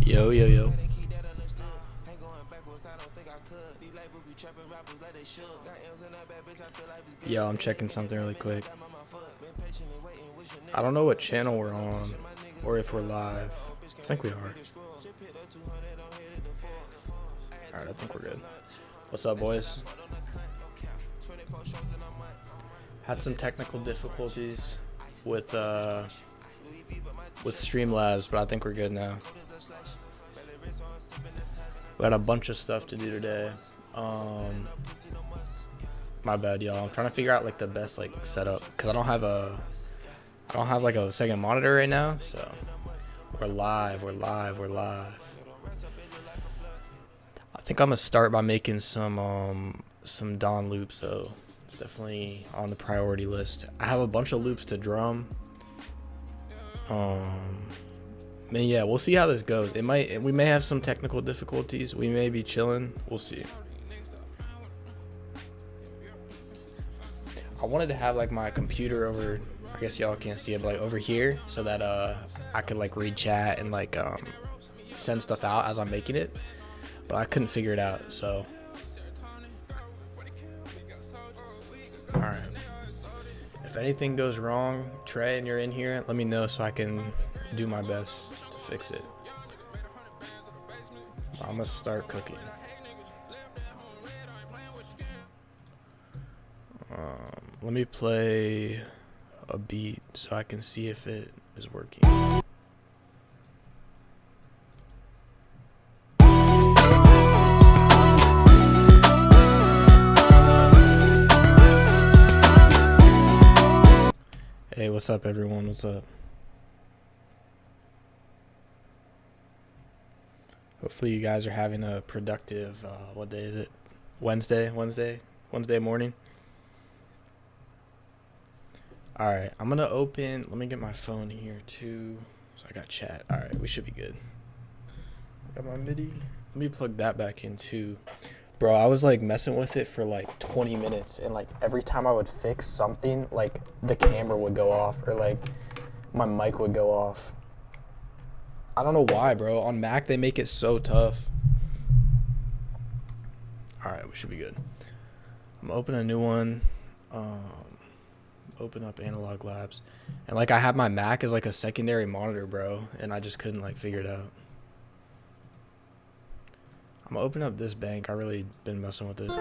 Yo, yo, yo. Yo, I'm checking something really quick. I don't know what channel we're on or if we're live. I think we are. Alright, I think we're good. What's up, boys? Had some technical difficulties with Streamlabs, but I think we're good now. We had a bunch of stuff to do today. My bad, y'all. I'm trying to figure out like the best like setup because I don't have like a second monitor right now. So we're live. I think I'm gonna start by making some Dawn loops. So it's definitely on the priority list. I have a bunch of loops to drum. Man, yeah, we'll see how this goes. We may have some technical difficulties. We may be chilling. We'll see. I wanted to have like my computer over, I guess y'all can't see it, but like over here so that I could like read chat and like send stuff out as I'm making it, but I couldn't figure it out. So all right, if anything goes wrong, Trey, and you're in here, let me know so I can do my best to fix it. I'm gonna start cooking. Let me play a beat so I can see if it is working. Hey, what's up, everyone? What's up? Hopefully you guys are having a productive, what day is it? Wednesday morning. All right, I'm gonna open, let me get my phone here too. So I got chat. All right, we should be good. I got my MIDI. Let me plug that back in too. Bro, I was like messing with it for like 20 minutes and like every time I would fix something, like the camera would go off or like my mic would go off. I don't know why, bro. On Mac, they make it so tough. All right, we should be good. I'm gonna open a new one. Open up Analog Labs, and like I have my Mac as like a secondary monitor, bro, and I just couldn't like figure it out. I'm gonna open up this bank. I really been messing with it.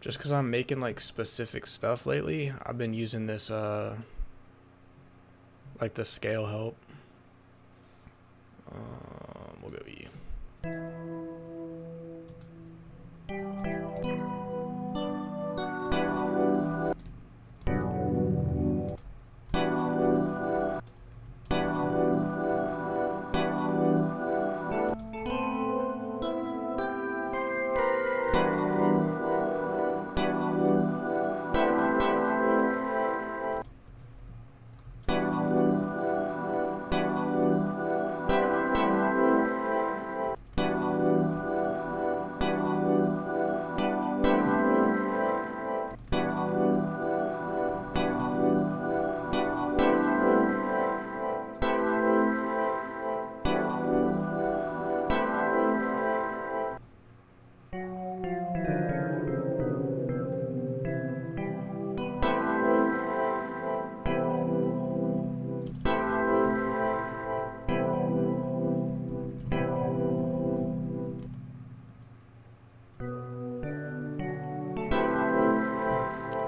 Just because I'm making like specific stuff lately, I've been using this like the scale help. We'll go E.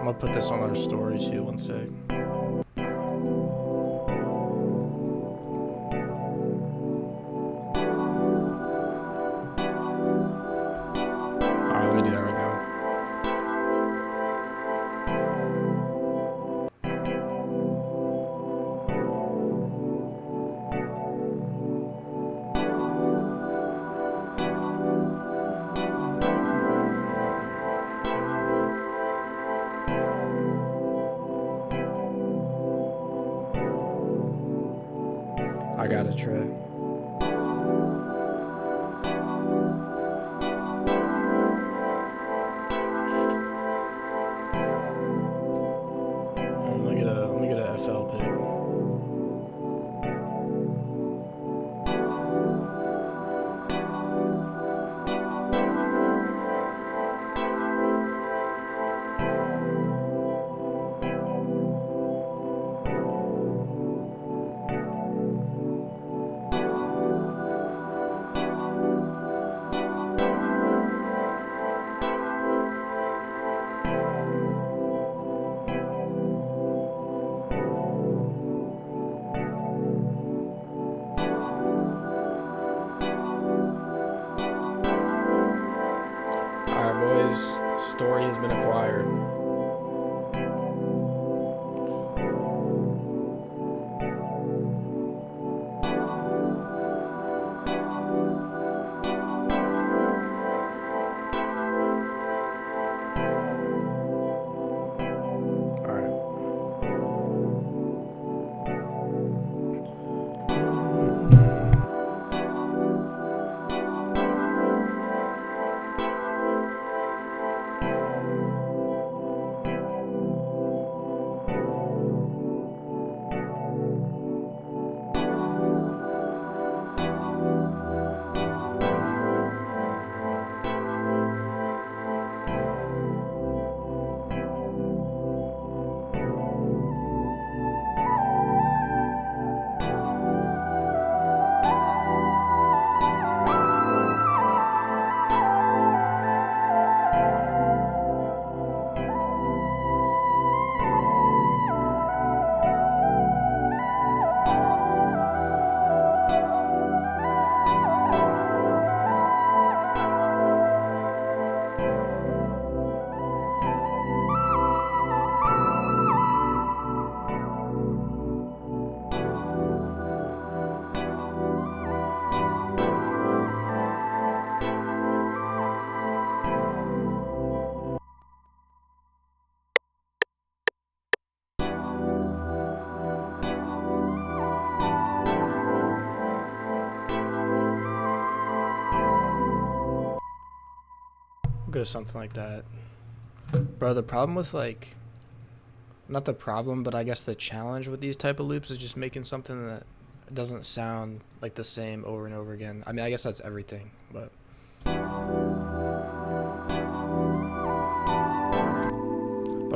I'm gonna put this on our story too, one sec. Alright, let me do that right now. I got a tray. Let me get a FL pick. Alright, boys. Story has been acquired. Go something like that. Bro, the problem with like, not the problem, but I guess the challenge with these type of loops is just making something that doesn't sound like the same over and over again. I mean, I guess that's everything, but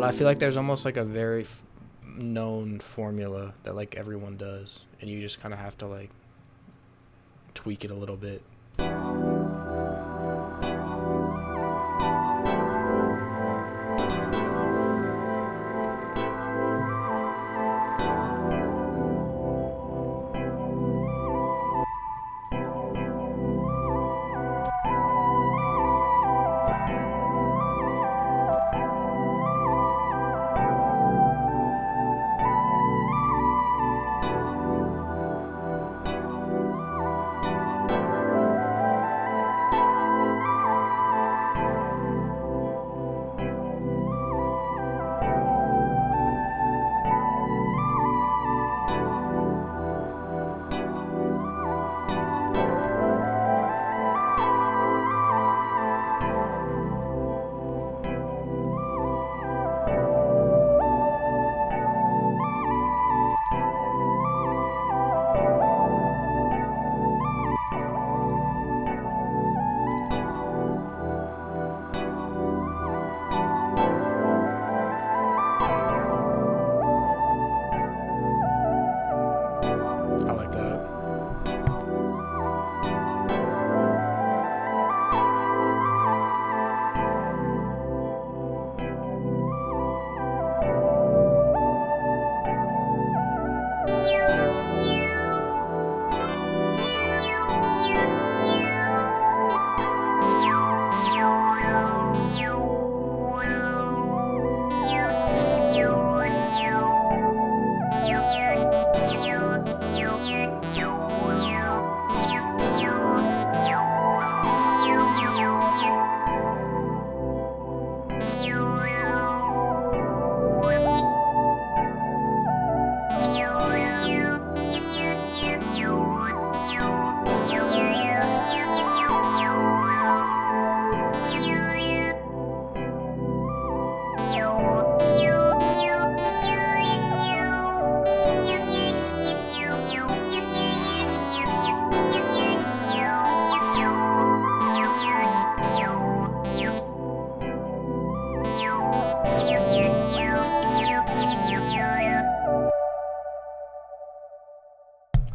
I feel like there's almost like a very known formula that like everyone does, and you just kind of have to like tweak it a little bit.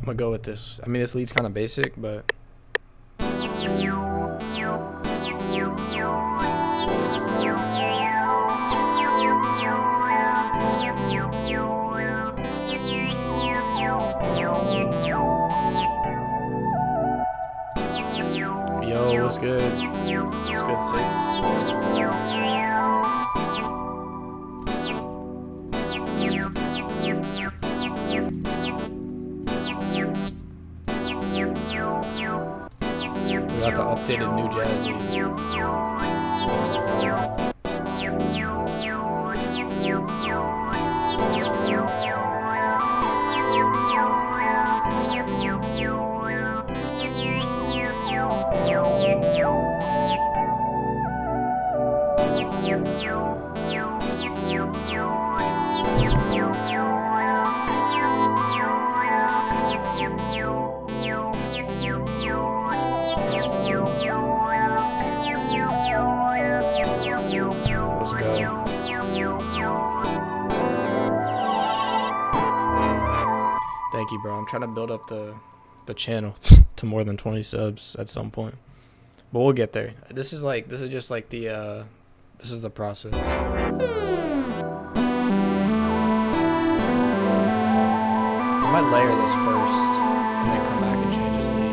gonna go with this. I mean, this lead's kind of basic, but. Yo, what's good? What's good, Six? We got the updated new jazz lead. Let's go. Thank you, bro. I'm trying to build up the channel to more than 20 subs at some point, but we'll get there. This is just like the this is the process. I might layer this first and then come back and change his lead.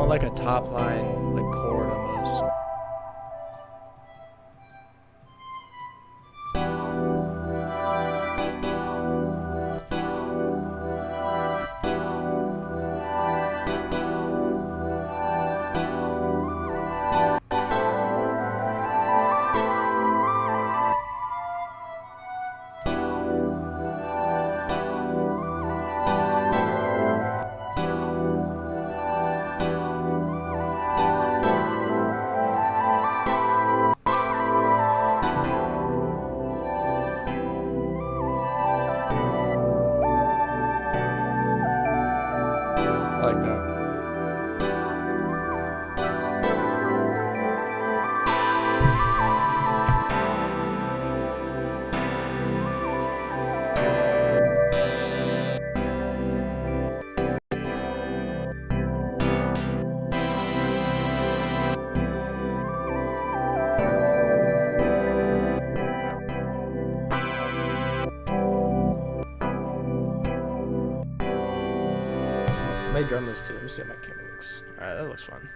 Like a top line, like chord almost. I like that. I made drum list too. Let me see how my camera looks. Alright, that looks fun.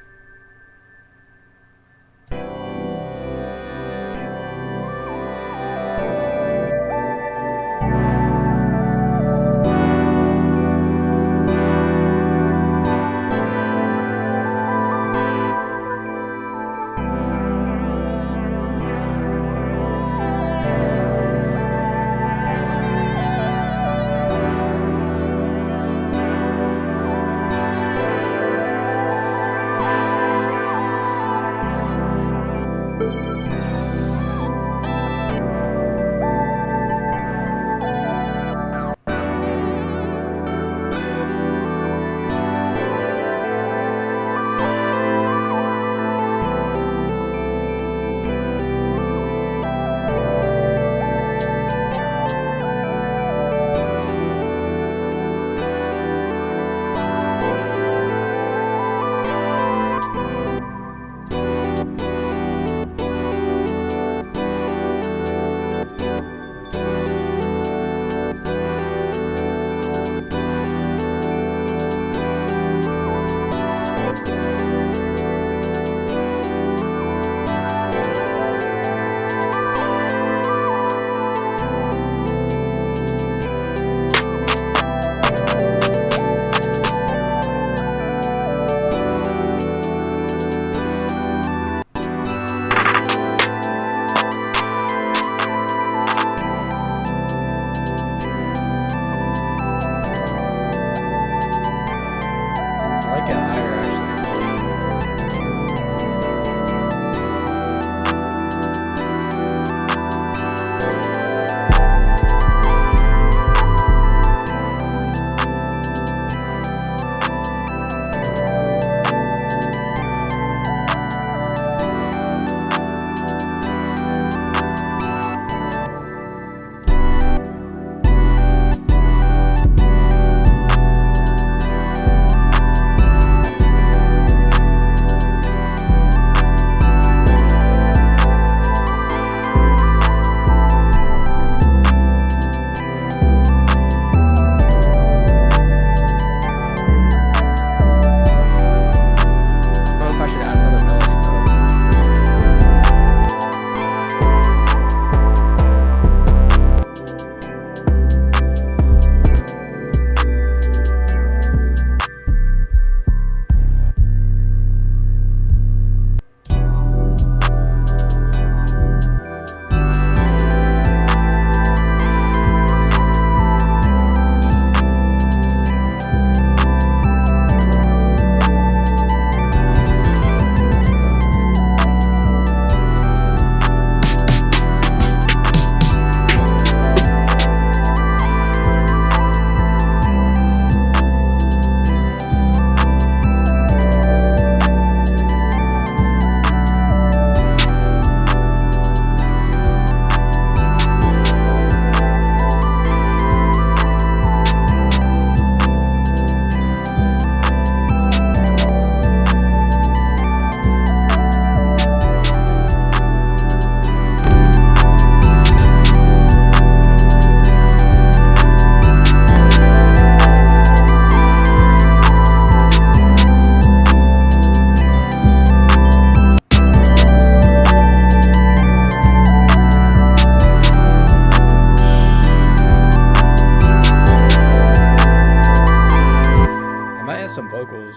vocals.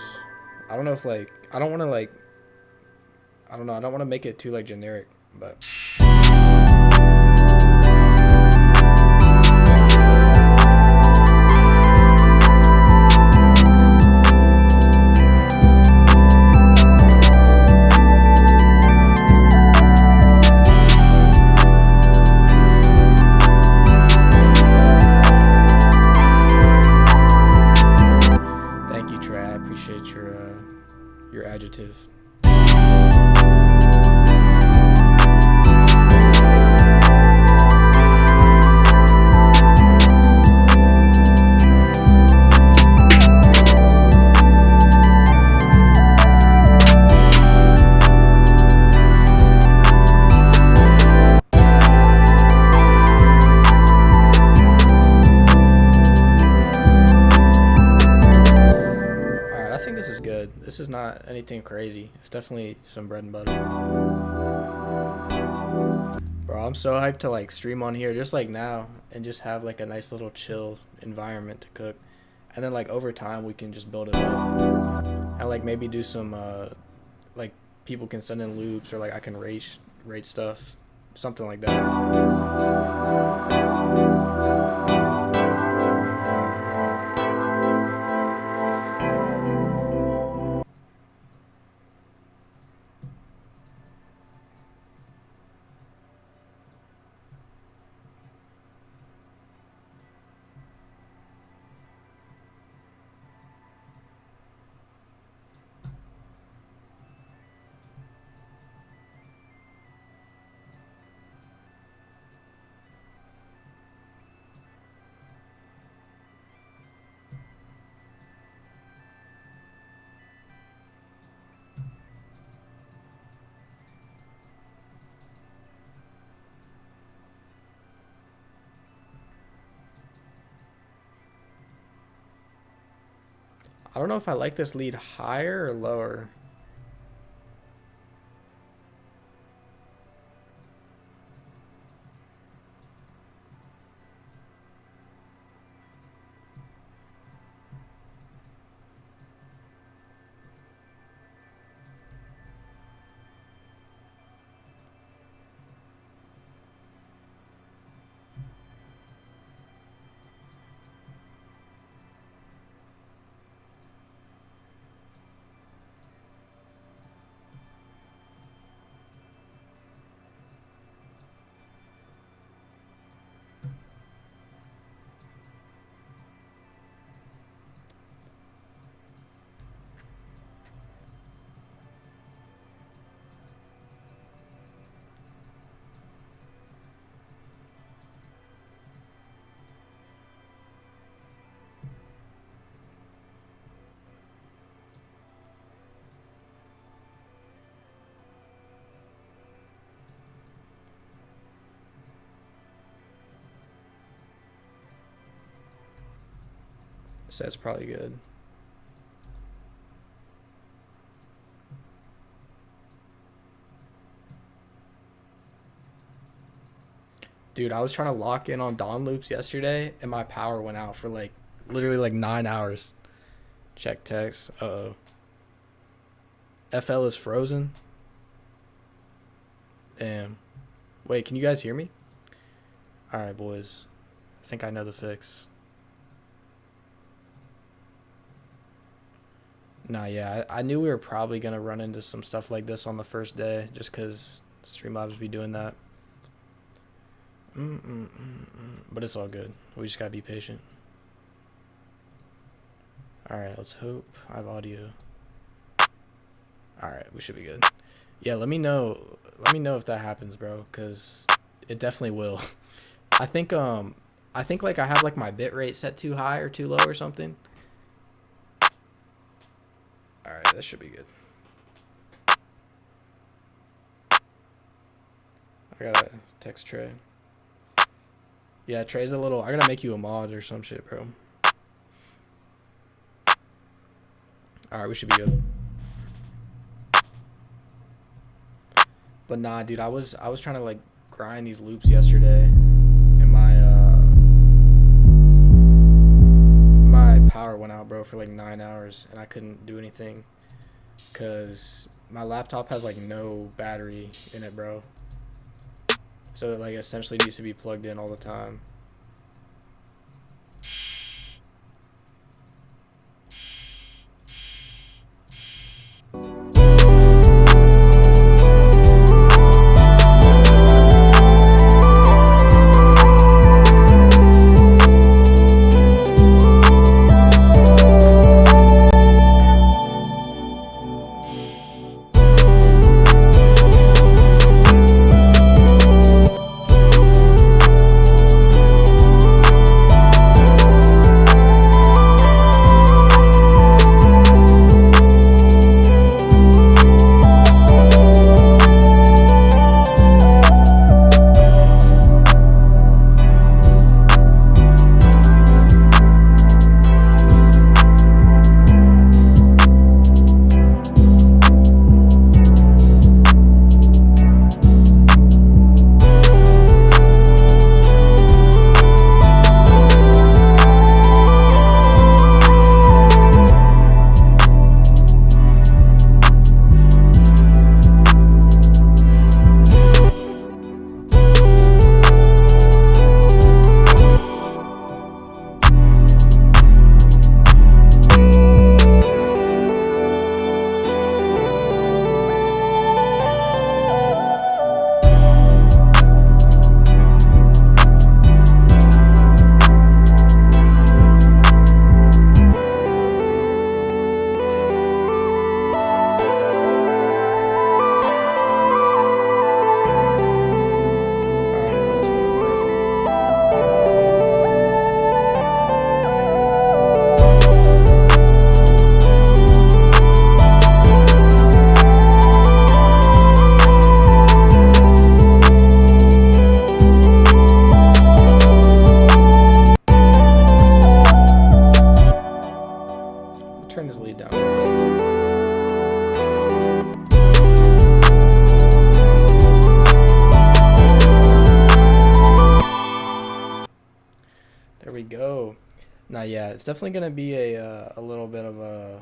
I don't know if like I don't want to like I don't know. I don't want to make it too like generic, but. Your adjective. This is not anything crazy. It's definitely some bread and butter. Bro, I'm so hyped to like stream on here just like now and just have like a nice little chill environment to cook. And then like over time we can just build it up. And like maybe do some like people can send in loops or like I can rate stuff. Something like that. I don't know if I like this lead higher or lower. So that's probably good. Dude, I was trying to lock in on Dawn loops yesterday and my power went out for like literally like 9 hours. Check text. Uh-oh. FL is frozen. Damn. Wait, can you guys hear me? Alright, boys. I think I know the fix. Nah, yeah, I knew we were probably going to run into some stuff like this on the first day just because Streamlabs be doing that. But it's all good. We just got to be patient. Alright, let's hope I have audio. Alright, we should be good. Yeah, let me know if that happens, bro, because it definitely will. I think like I have like my bit rate set too high or too low or something. Alright, that should be good. I gotta text Trey. Yeah, Trey's a little... I gotta make you a mod or some shit, bro. Alright, we should be good. But nah, dude, I was trying to like grind these loops yesterday. And my power went out, bro, for like 9 hours, and I couldn't do anything because my laptop has like no battery in it, bro. So it like essentially needs to be plugged in all the time. Turn this lead down. There we go. Now, yeah, it's definitely gonna be a little bit of a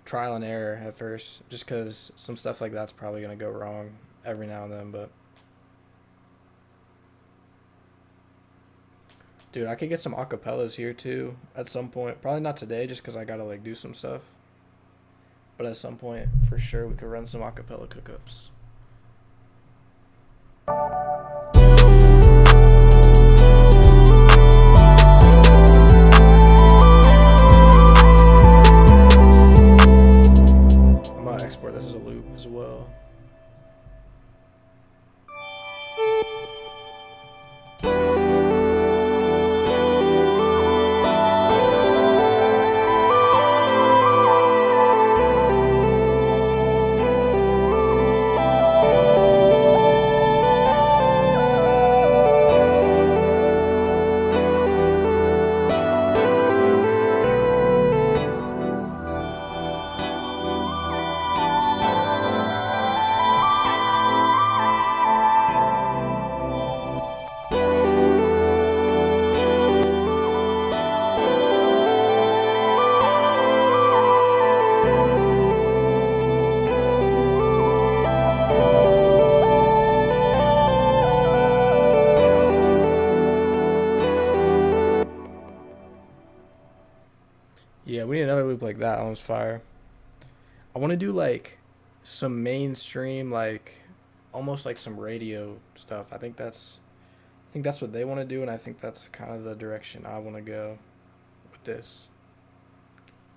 trial and error at first, just because some stuff like that's probably gonna go wrong every now and then. But dude, I could get some acapellas here too at some point. Probably not today, just because I gotta like do some stuff. But at some point, for sure, we could run some acapella cookups. I'm gonna export this as a loop as well. Yeah, we need another loop like that. That one's fire. I want to do like some mainstream, like almost like some radio stuff. I think that's what they want to do, and I think that's kind of the direction I want to go with this.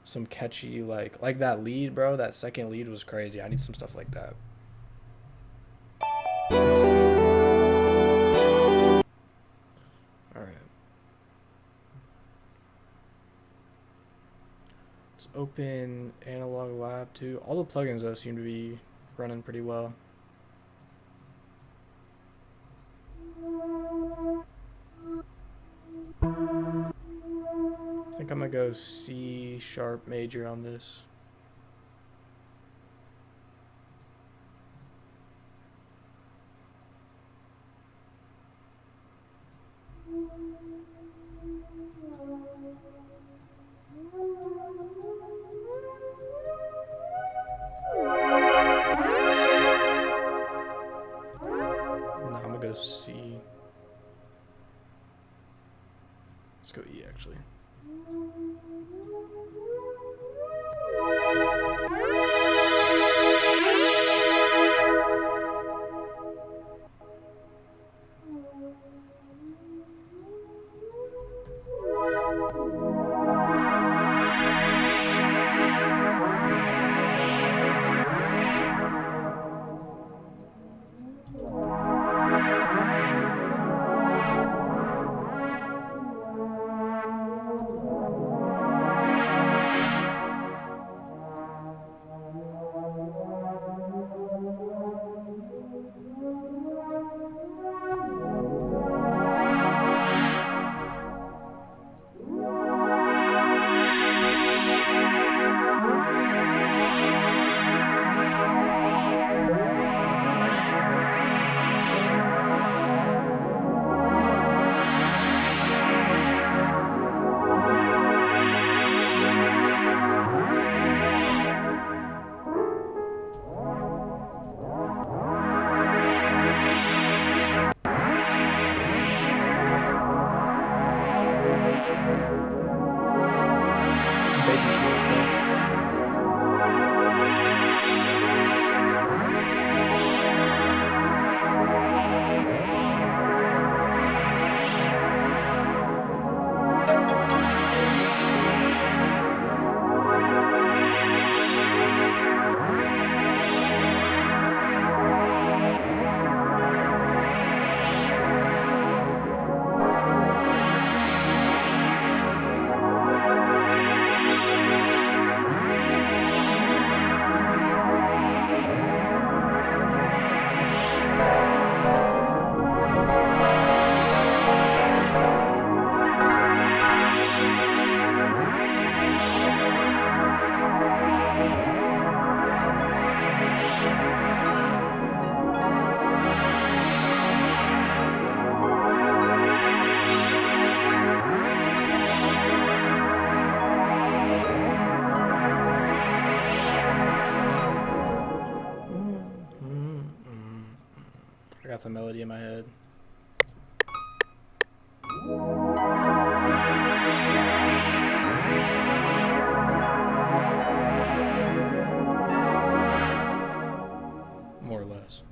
Some catchy like that lead, bro. That second lead was crazy. I need some stuff like that. All right. Let's open Analog Lab too. All the plugins though seem to be running pretty well. I think I'm gonna go C sharp major on this. the melody in my head. More or less.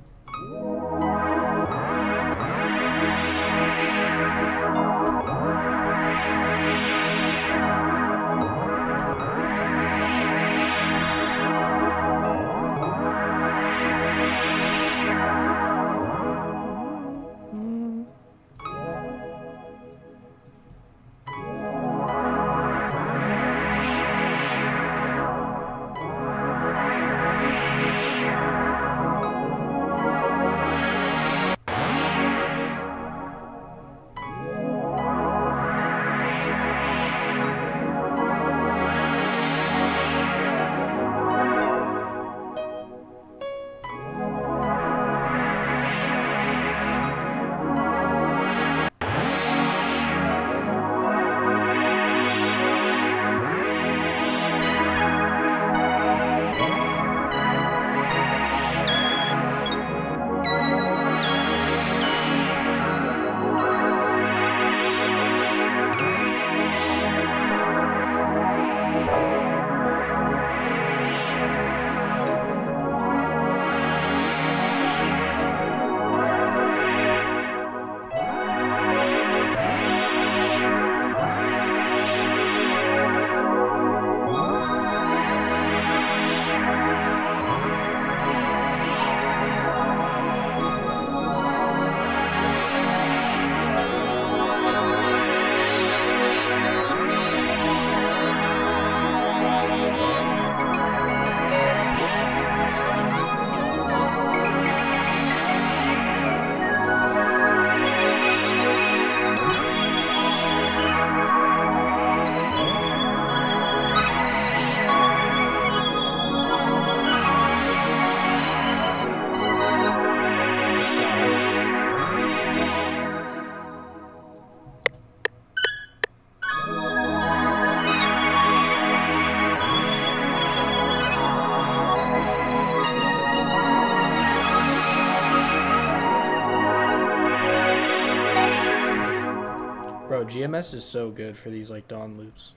Bro, GMS is so good for these like dawn loops.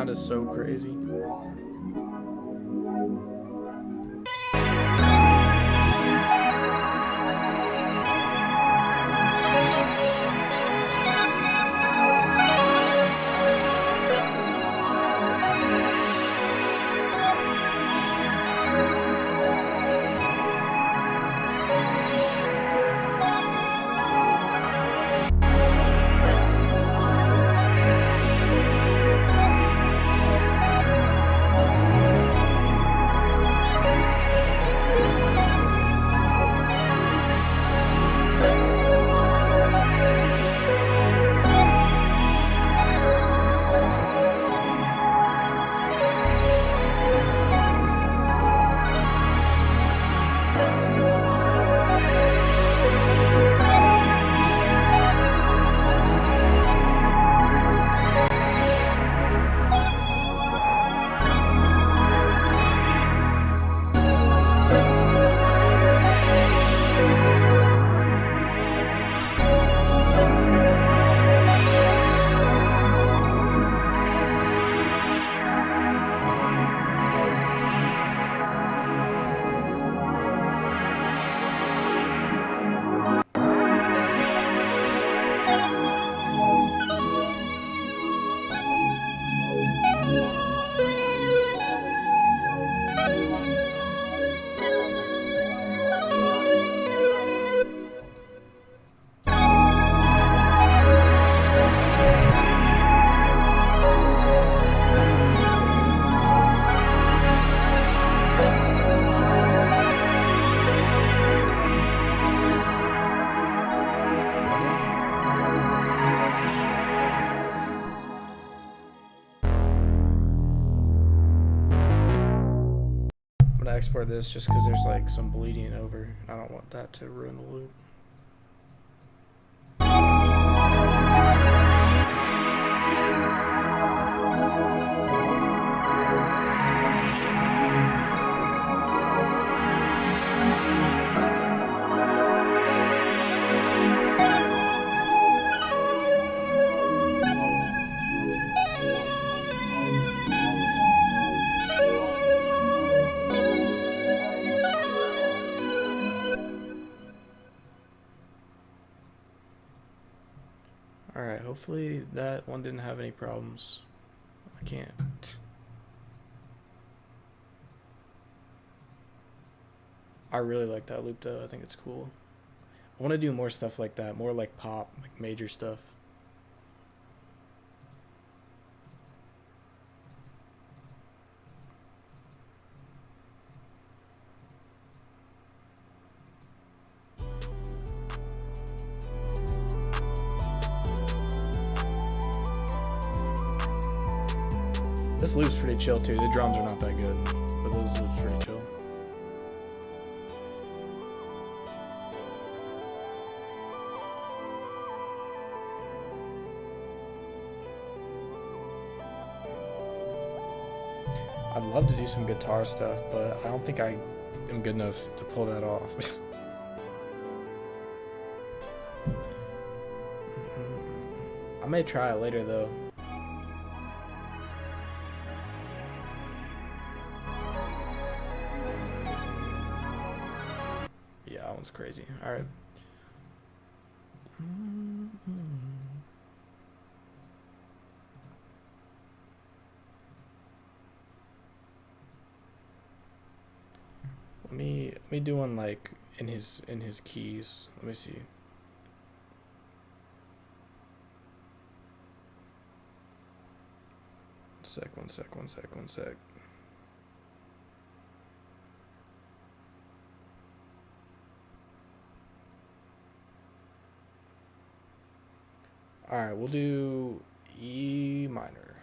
sound is so crazy. I'm gonna export this just because there's like some bleeding over. I don't want that to ruin the loop. Alright, hopefully that one didn't have any problems. I can't. I really like that loop though. I think it's cool. I want to do more stuff like that. More like pop, like major stuff. This loop's pretty chill too. The drums are not that good, but this loop's pretty chill. I'd love to do some guitar stuff, but I don't think I am good enough to pull that off. I may try it later though. Yeah, that one's crazy. All right. Let me do one like in his keys. Let me see. One sec. All right, we'll do E minor.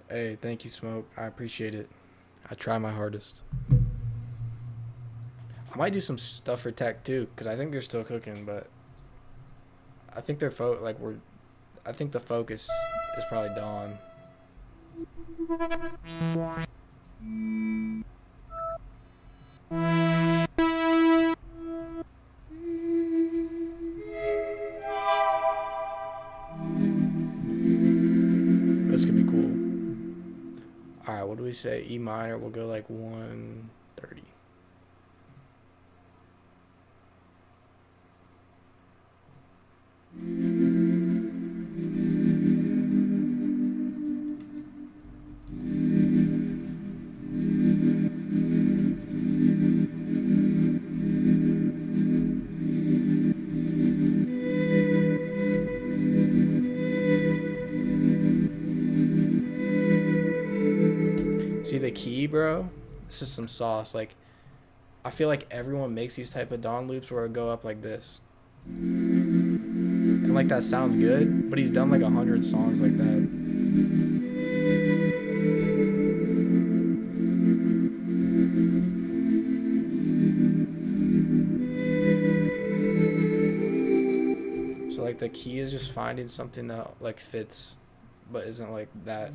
Hey, thank you, Smoke. I appreciate it. I try my hardest. I might do some stuff for tech too, because I think they're still cooking, but I think they're I think the focus is probably Dawn. All right, what do we say? E minor, we'll go like 130. See the key, bro? This is some sauce. Like, I feel like everyone makes these type of dawn loops where it go up like this. And like that sounds good, but he's done like 100 songs like that. So like the key is just finding something that like fits, but isn't like that.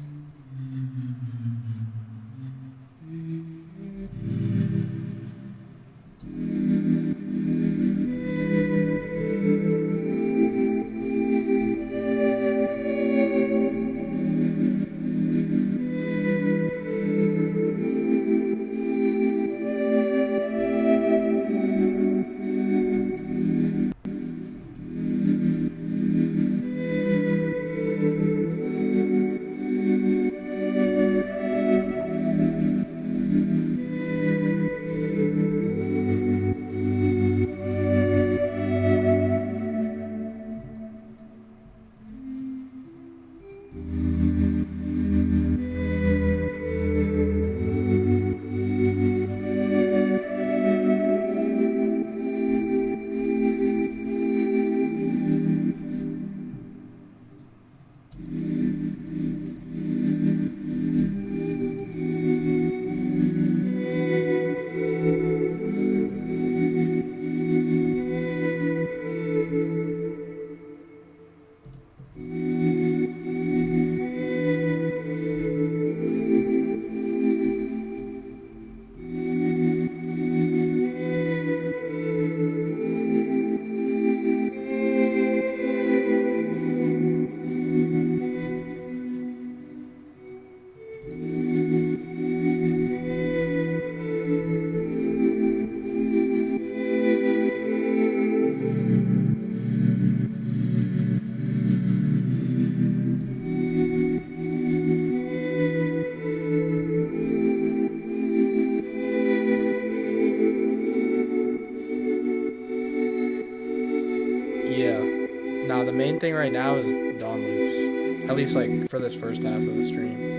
Yeah. Nah, the main thing right now is dawn loops. At least like for this first half of the stream.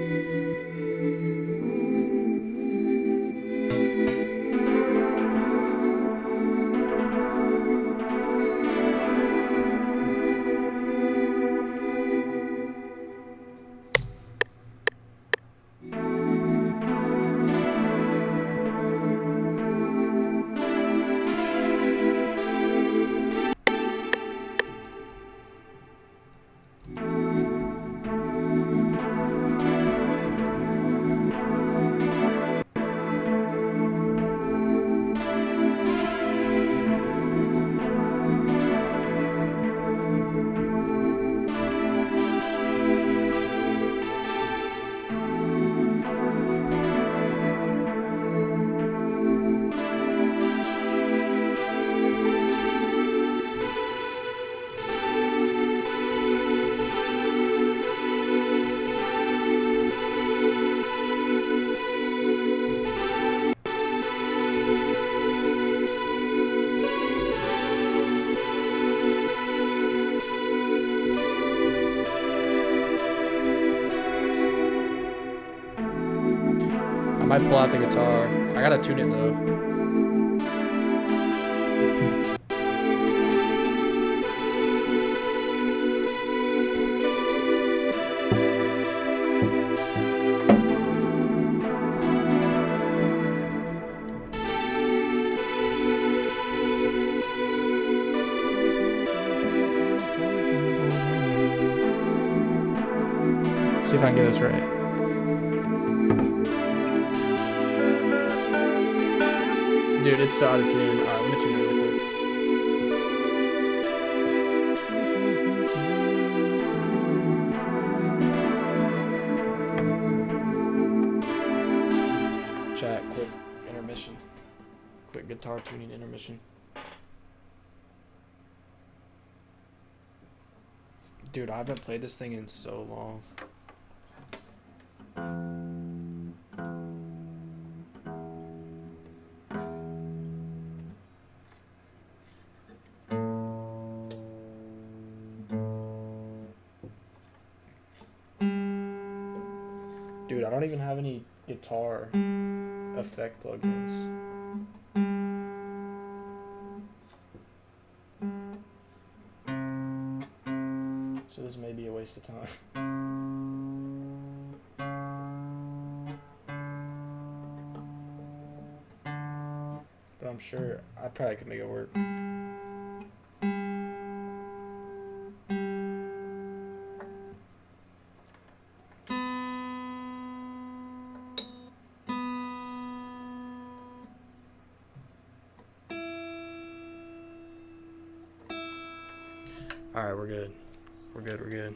I might pull out the guitar. I gotta tune it though. See if I can get this right. Dude, it's so out of tune. Alright, let me tune it really quick. quick guitar tuning intermission. Dude, I haven't played this thing in so long. Dude, I don't even have any guitar effect plugins. So this may be a waste of time. But I'm sure I probably could make it work. Alright, we're good. We're good.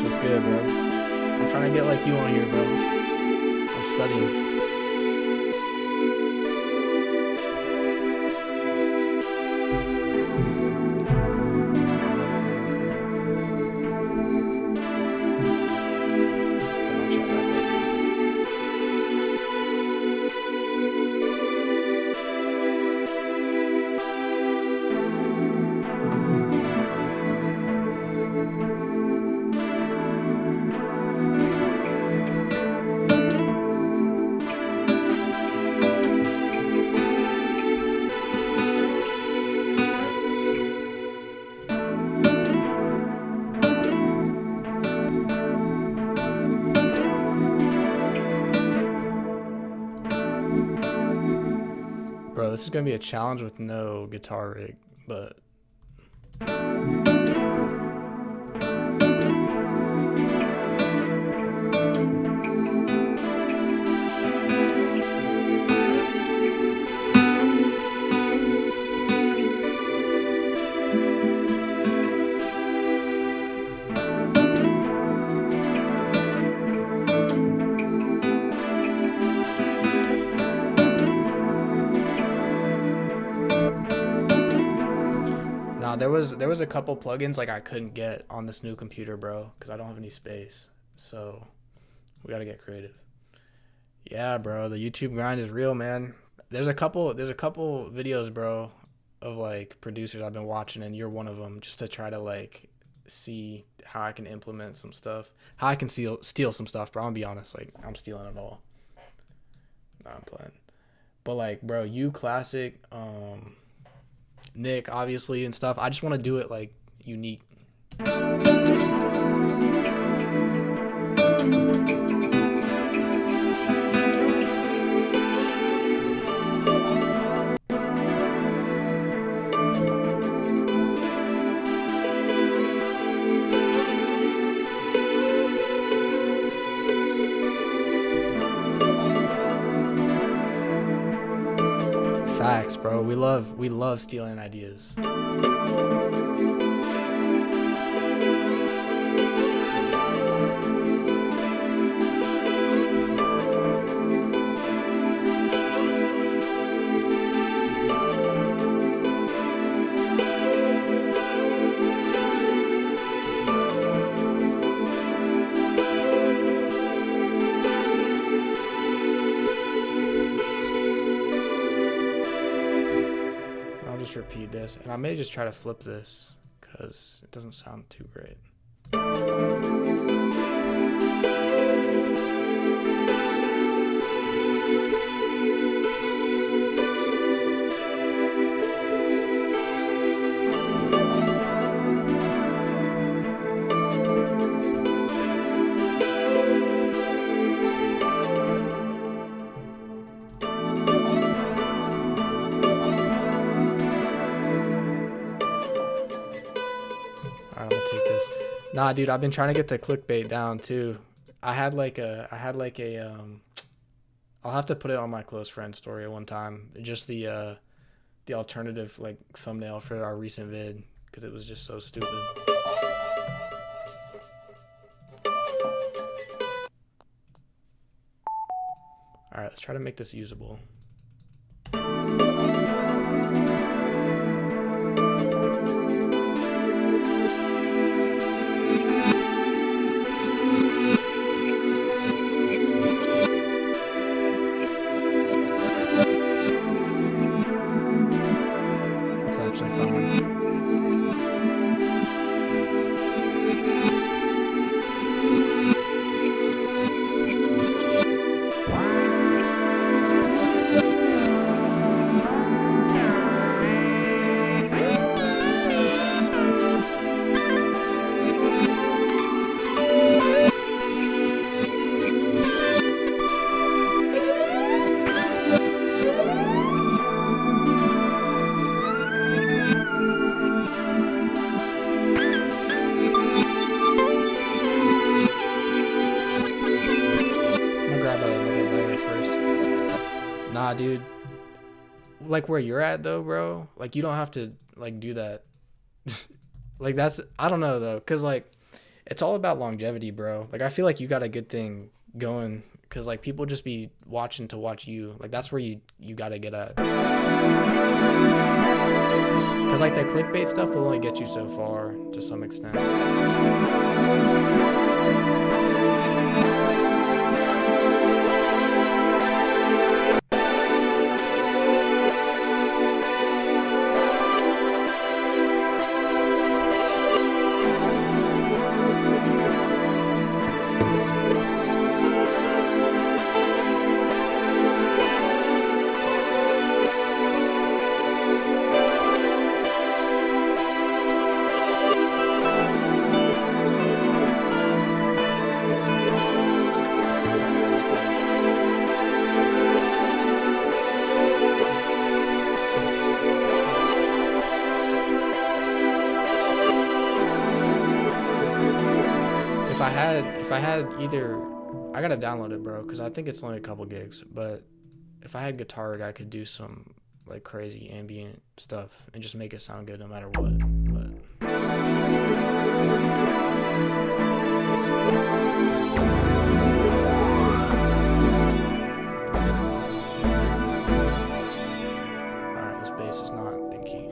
What's good, bro? I'm trying to get like you on here, bro. I'm studying. Bro, this is gonna be a challenge with no guitar rig, but there was a couple plugins like I couldn't get on this new computer, bro, because I don't have any space. So we gotta get creative. Yeah, bro, the YouTube grind is real, man. There's a couple videos, bro, of like producers I've been watching, and you're one of them, just to try to like see how I can implement some stuff, how I can steal some stuff, bro. I'm gonna be honest, like I'm stealing it all. Nah, I'm playing. But like, bro, you classic, Nick, obviously, and stuff. I just want to do it like unique. Facts, bro. We love stealing ideas. take this, and I may just try to flip this because it doesn't sound too great. Nah, dude, I've been trying to get the clickbait down too. I had like a I'll have to put it on my close friend story one time. Just the alternative like thumbnail for our recent vid because it was just so stupid. All right, let's try to make this usable. Nah, dude. Like where you're at though, bro, like you don't have to like do that. Like that's, I don't know though, cause like it's all about longevity, bro. Like I feel like you got a good thing going, cause like people just be watching to watch you. Like that's where you gotta get at. Cause like that clickbait stuff will only get you so far to some extent. If I had either, I gotta download it, bro, because I think it's only a couple gigs, but if I had Guitar Rig, I could do some like crazy ambient stuff and just make it sound good no matter what. But alright, this bass is not in key.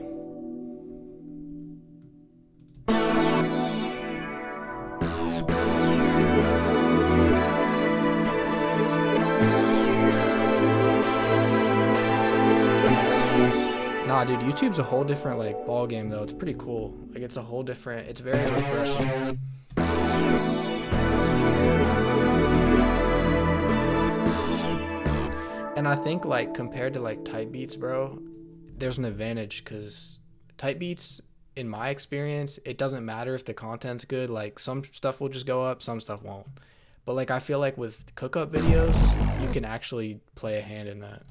Nah, dude, YouTube's a whole different like ball game though. It's pretty cool. Like it's a whole different. It's very refreshing. And I think like compared to like type beats, bro, there's an advantage because type beats, in my experience, it doesn't matter if the content's good. Like some stuff will just go up, some stuff won't. But like I feel like with Cookup videos, you can actually play a hand in that.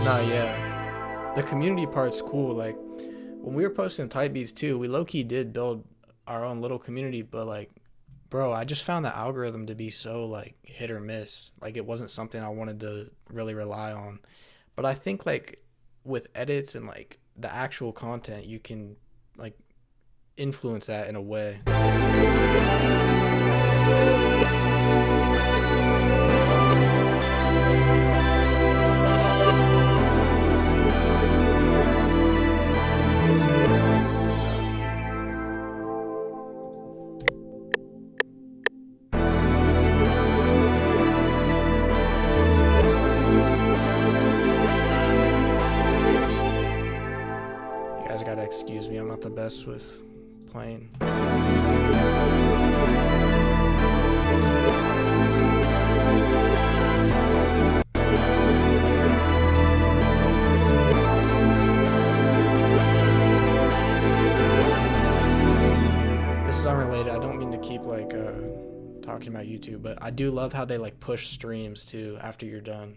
No, yeah. The community part's cool. Like when we were posting type beats too, we low key did build our own little community, but like, bro, I just found the algorithm to be so like hit or miss. Like it wasn't something I wanted to really rely on. But I think like with edits and like the actual content, you can like influence that in a way. You guys gotta excuse me, I'm not the best with playing. This is unrelated. I don't mean to keep like talking about YouTube, but I do love how they like push streams too after you're done.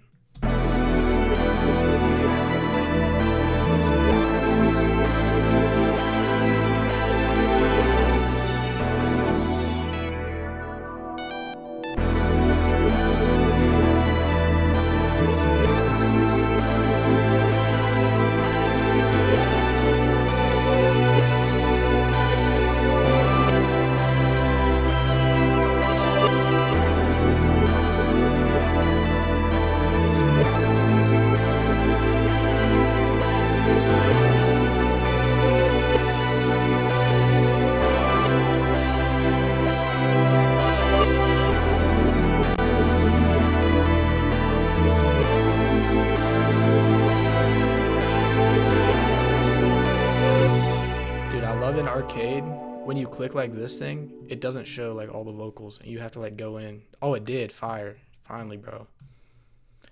In arcade, when you click like this thing, it doesn't show like all the vocals. You have to like go in. Oh, it did. Fire. Finally, bro.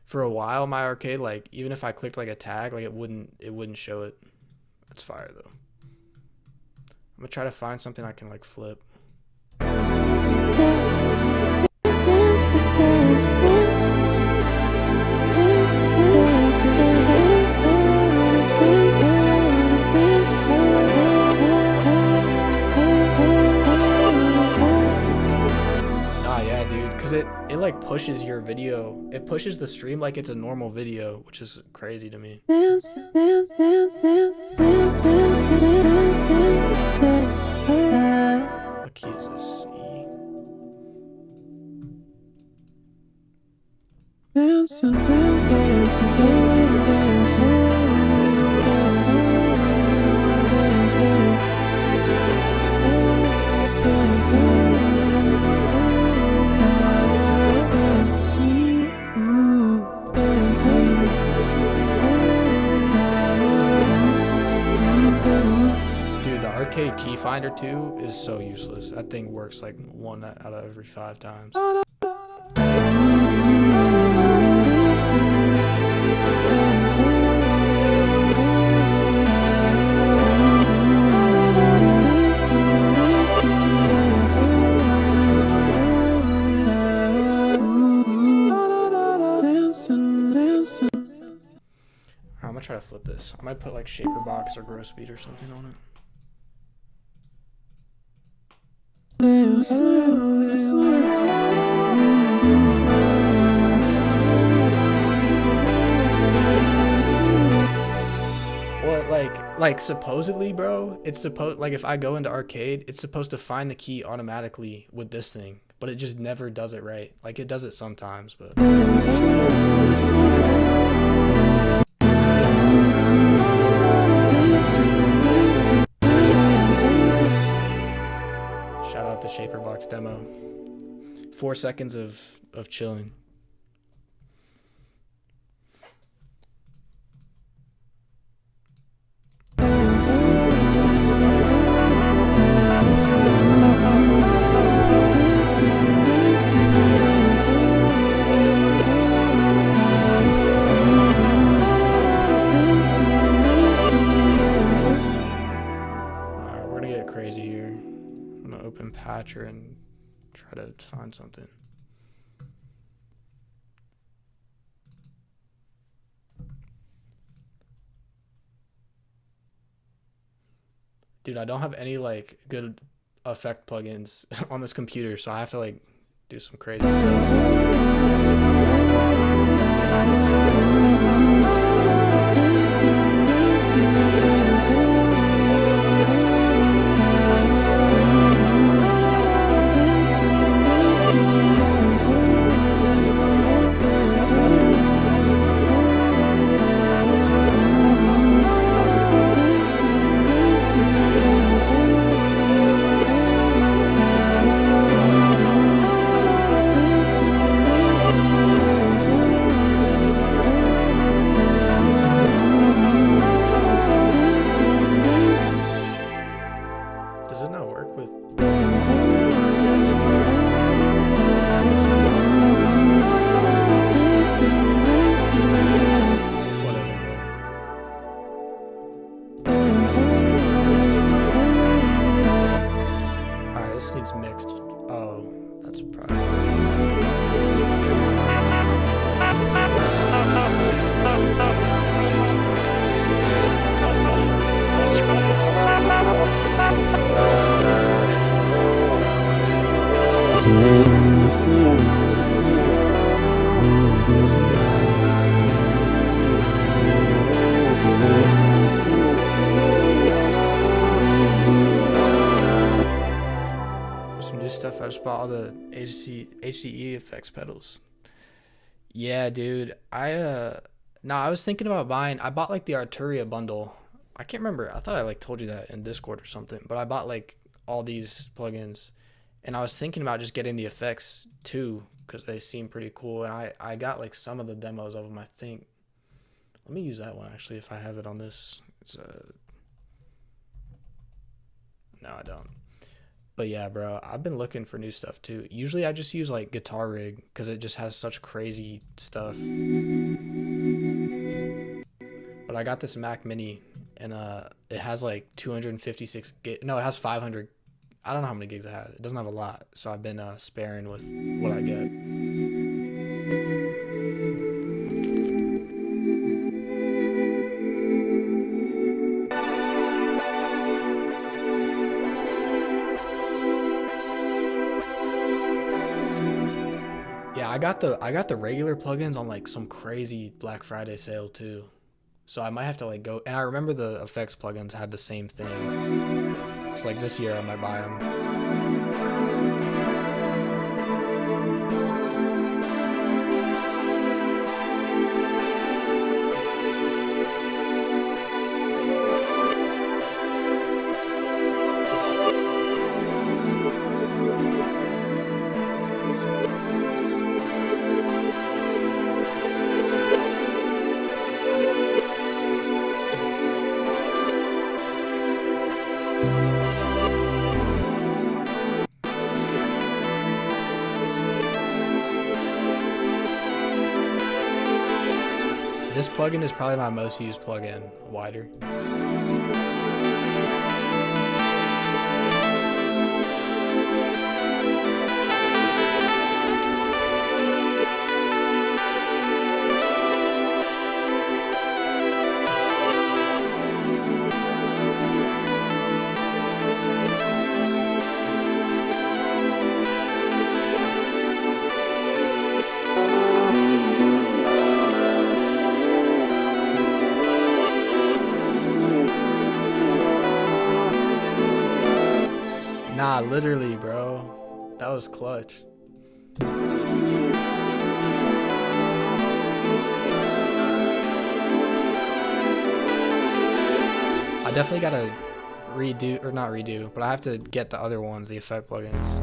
For a while, my arcade, like even if I clicked like a tag, like it wouldn't show it. That's fire though. I'm gonna try to find something I can like flip. It like pushes your video. It pushes the stream like it's a normal video, which is crazy to me. What key is this? Arcade key finder 2 is so useless. That thing works like 1 out of every 5 times. I'm gonna try to flip this. I might put like shaper box or gross beat or something on it. What, like supposedly, bro, it's supposed, like if I go into arcade, it's supposed to find the key automatically with this thing, but it just never does it right. Like it does it sometimes, but shout out the shaper box demo. 4 seconds of chilling. Crazy here. I'm gonna open Patcher and try to find something. Dude, I don't have any like good effect plugins on this computer, so I have to like do some crazy stuff. Does it not work with? Alright, this needs mixed. Oh, that's probably. Some new stuff. I just bought all the HDE effects pedals. Yeah, dude. I was thinking about buying. I bought like the Arturia bundle. I can't remember. I thought I like told you that in Discord or something. But I bought like all these plugins, and I was thinking about just getting the effects too because they seem pretty cool. And I got like some of the demos of them. I think. Let me use that one actually if I have it on this. No, I don't. But yeah, bro, I've been looking for new stuff too. Usually I just use like Guitar Rig because it just has such crazy stuff. But I got this Mac Mini and it has like 256 gig. No, it has 500. I don't know how many gigs it has. It doesn't have a lot. So I've been sparing with what I get. Yeah, I got the regular plugins on like some crazy Black Friday sale too. So I might have to like go, and I remember the effects plugins had the same thing. It's like this year I might buy them. This plugin is probably my most used plugin, Wider. Nah, literally, bro. That was clutch. I definitely gotta redo, or not redo, but I have to get the other ones, the effect plugins.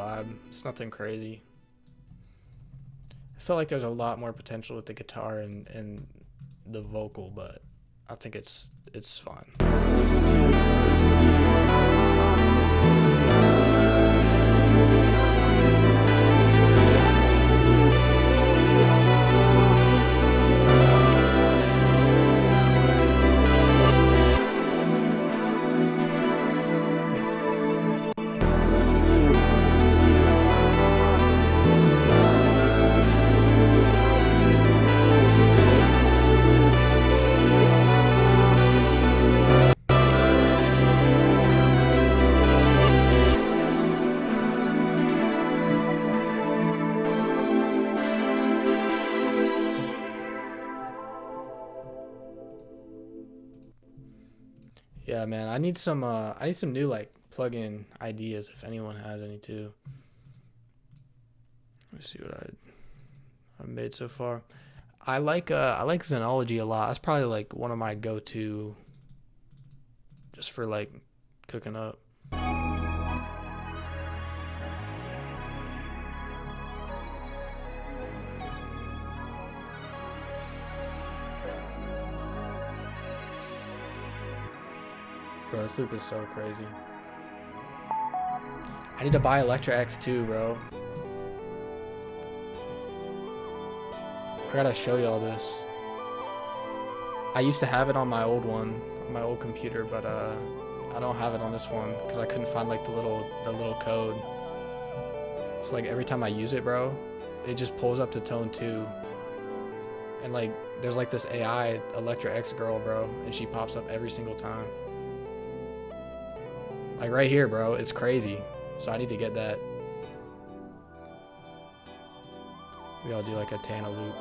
vibe. It's nothing crazy. I felt like there's a lot more potential with the guitar and the vocal, but I think it's fine. Yeah, man, I need some new like plug-in ideas if anyone has any too. Let's see what I've made so far. I like Xenology a lot. That's probably like one of my go-to just for like cooking up. Bro, this loop is so crazy. I need to buy Electra X2, bro. I gotta show y'all this. I used to have it on my old one, on my old computer, but I don't have it on this one because I couldn't find like the little code. So like every time I use it, bro, it just pulls up to tone 2. And like there's like this AI Electra X girl, bro, and she pops up every single time. Like right here, bro, it's crazy. So I need to get that. Maybe I'll do like a Tana loop.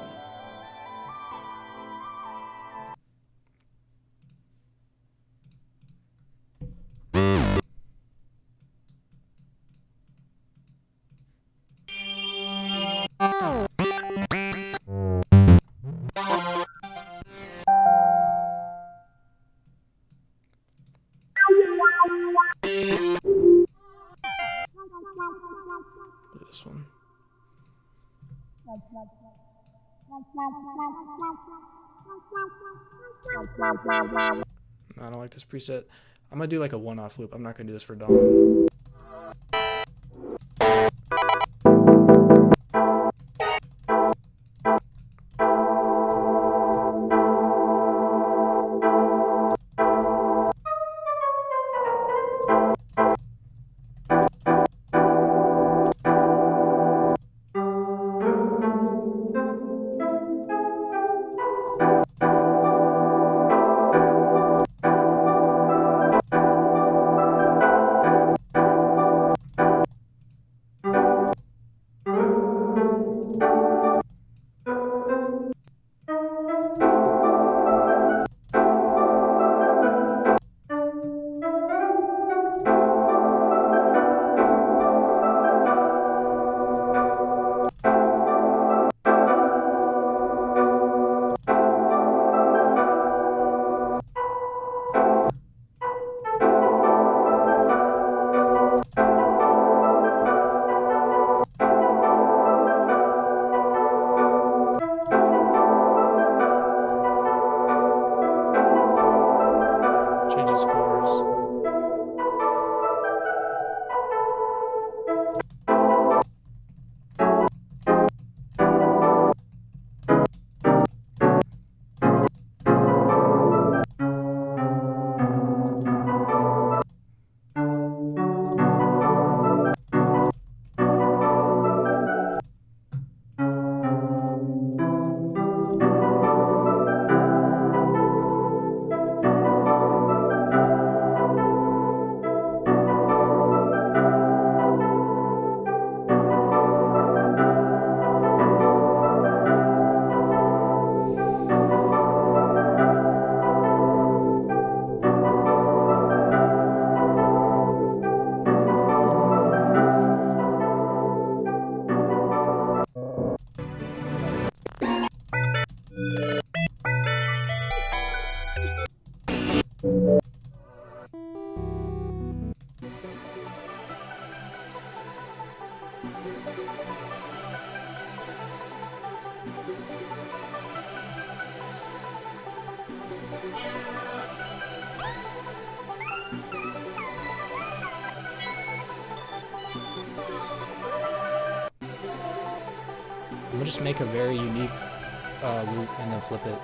This one. I don't like this preset. I'm gonna do like a one-off loop. I'm not gonna do this for Dawn. I'm gonna just make a very unique loop and then flip it.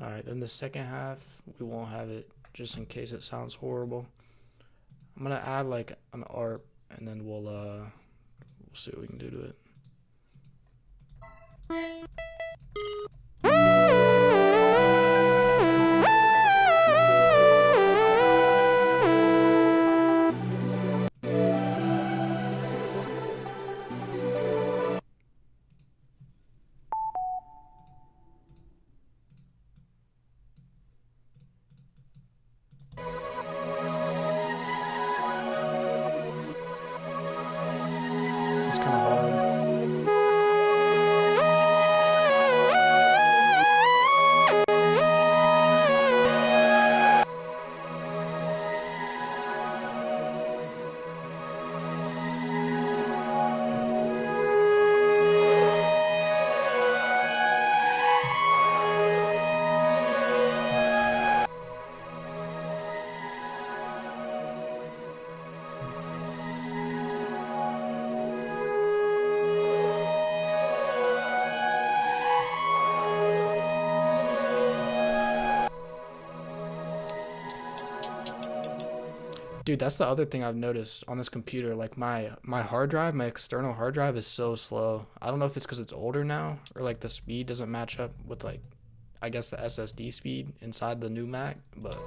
Alright, then the second half, we won't have it just in case it sounds horrible. I'm gonna add like an ARP and then we'll see what we can do to it. It's kind of hard. Dude, that's the other thing I've noticed on this computer. Like my hard drive, my external hard drive is so slow. I don't know if it's because it's older now or like the speed doesn't match up with like I guess the SSD speed inside the new Mac, but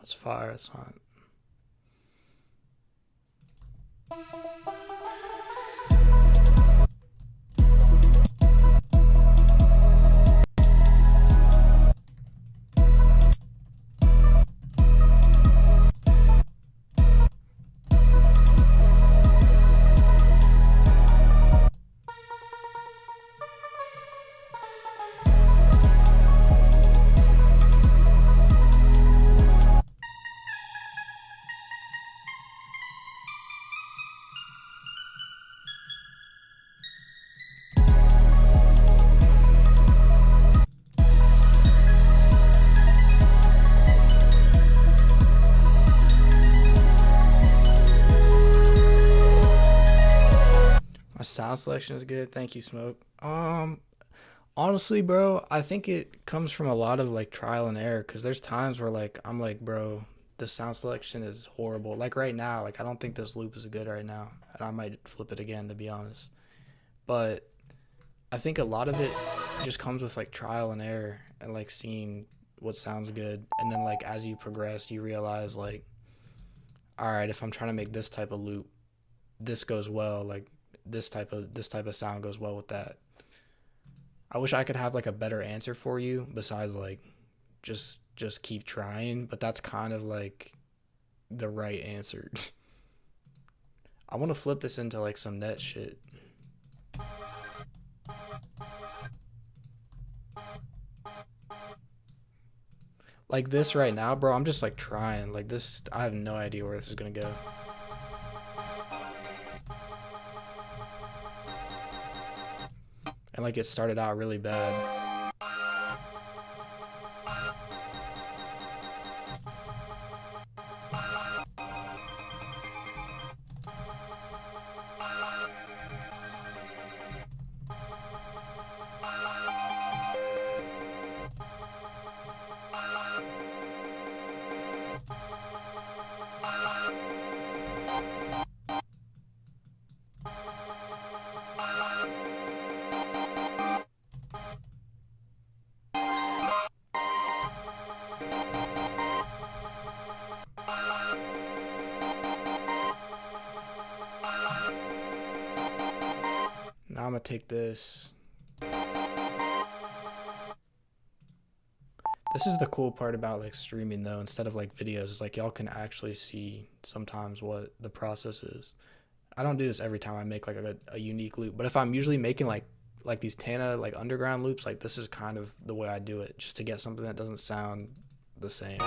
it's fire. It's not. My sound selection is good. Thank you, Smoke. Honestly, bro, I think it comes from a lot of like trial and error because there's times where like I'm like, bro, the sound selection is horrible. Like right now, like I don't think this loop is good right now, and I might flip it again to be honest. But I think a lot of it just comes with like trial and error and like seeing what sounds good, and then like as you progress, you realize like, all right, if I'm trying to make this type of loop, this goes well. Like this type of sound goes well with that. I wish I could have like a better answer for you besides like just keep trying, but that's kind of like the right answer. I want to flip this into like some net shit. Like this right now, bro, I'm just like trying. Like this, I have no idea where this is gonna go. And like it started out really bad. Now I'm gonna take this. This is the cool part about like streaming though, instead of like videos, like y'all can actually see sometimes what the process is. I don't do this every time I make like a unique loop, but if I'm usually making like these Tana like underground loops, like this is kind of the way I do it, just to get something that doesn't sound the same.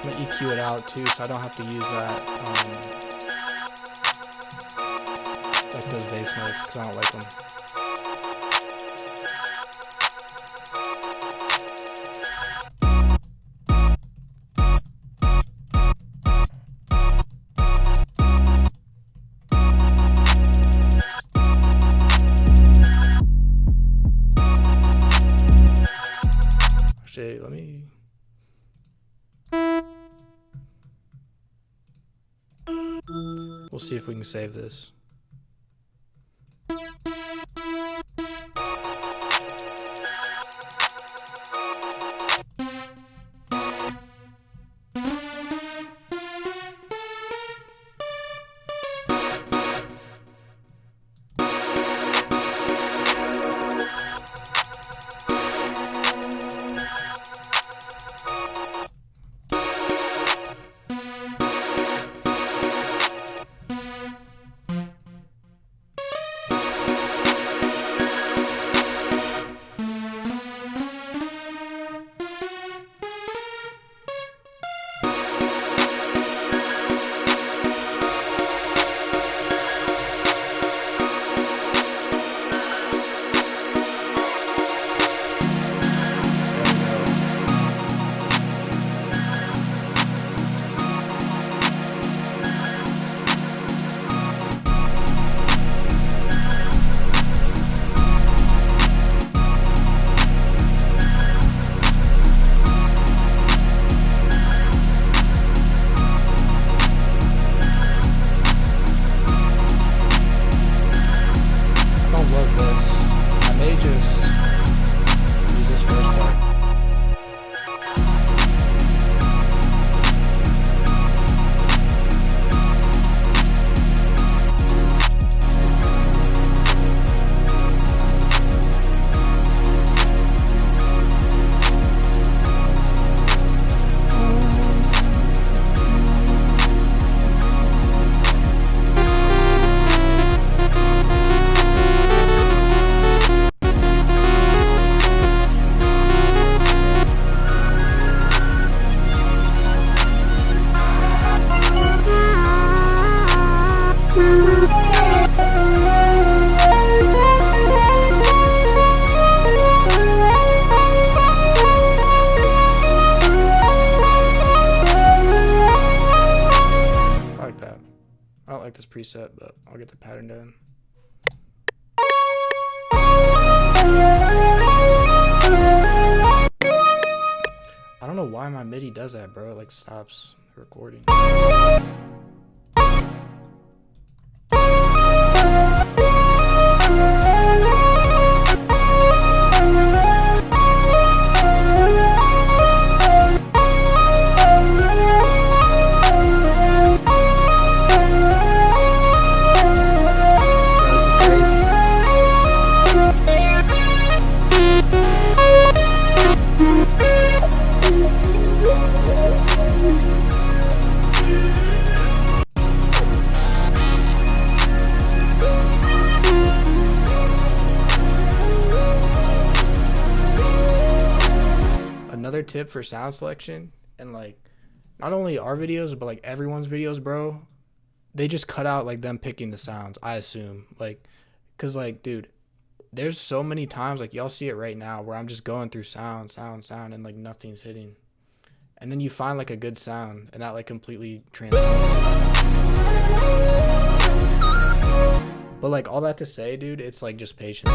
I'm gonna EQ it out too, so I don't have to use that, like those bass notes, because I don't like them. Actually, let me... We'll see if we can save this. I don't like this preset, but I'll get the pattern done. I don't know why my MIDI does that, bro. It like stops recording. Another tip for sound selection, and like not only our videos but like everyone's videos, bro, they just cut out like them picking the sounds, I assume. Like, cause like, dude, there's so many times, like y'all see it right now, where I'm just going through sound and like nothing's hitting, and then you find like a good sound and that like completely transforms. But like all that to say, dude, it's like just patience.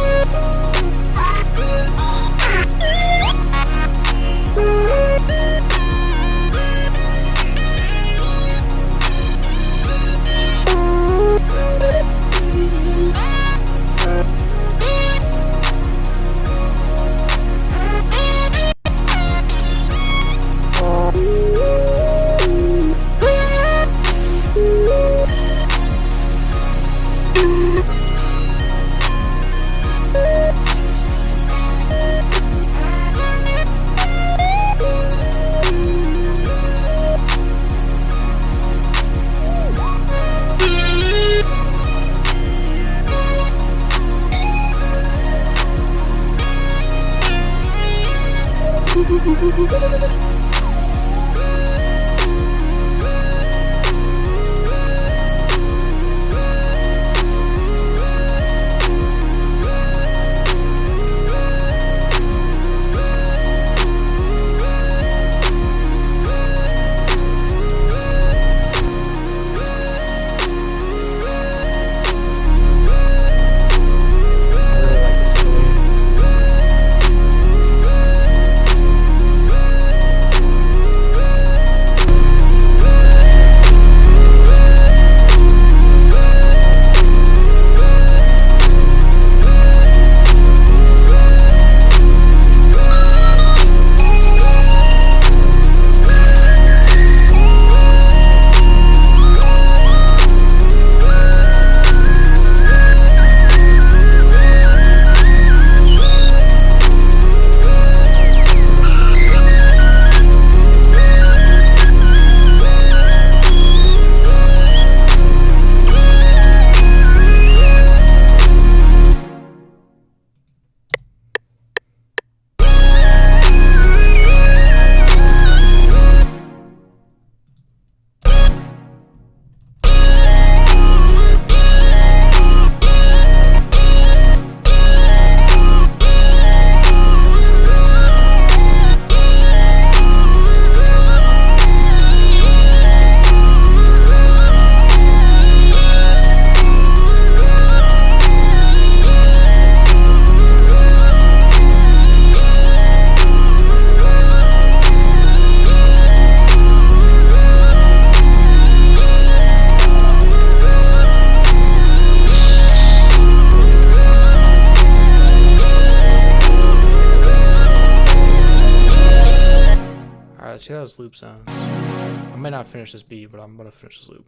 See how this loop sounds. I might not finish this beat, but I'm gonna finish this loop.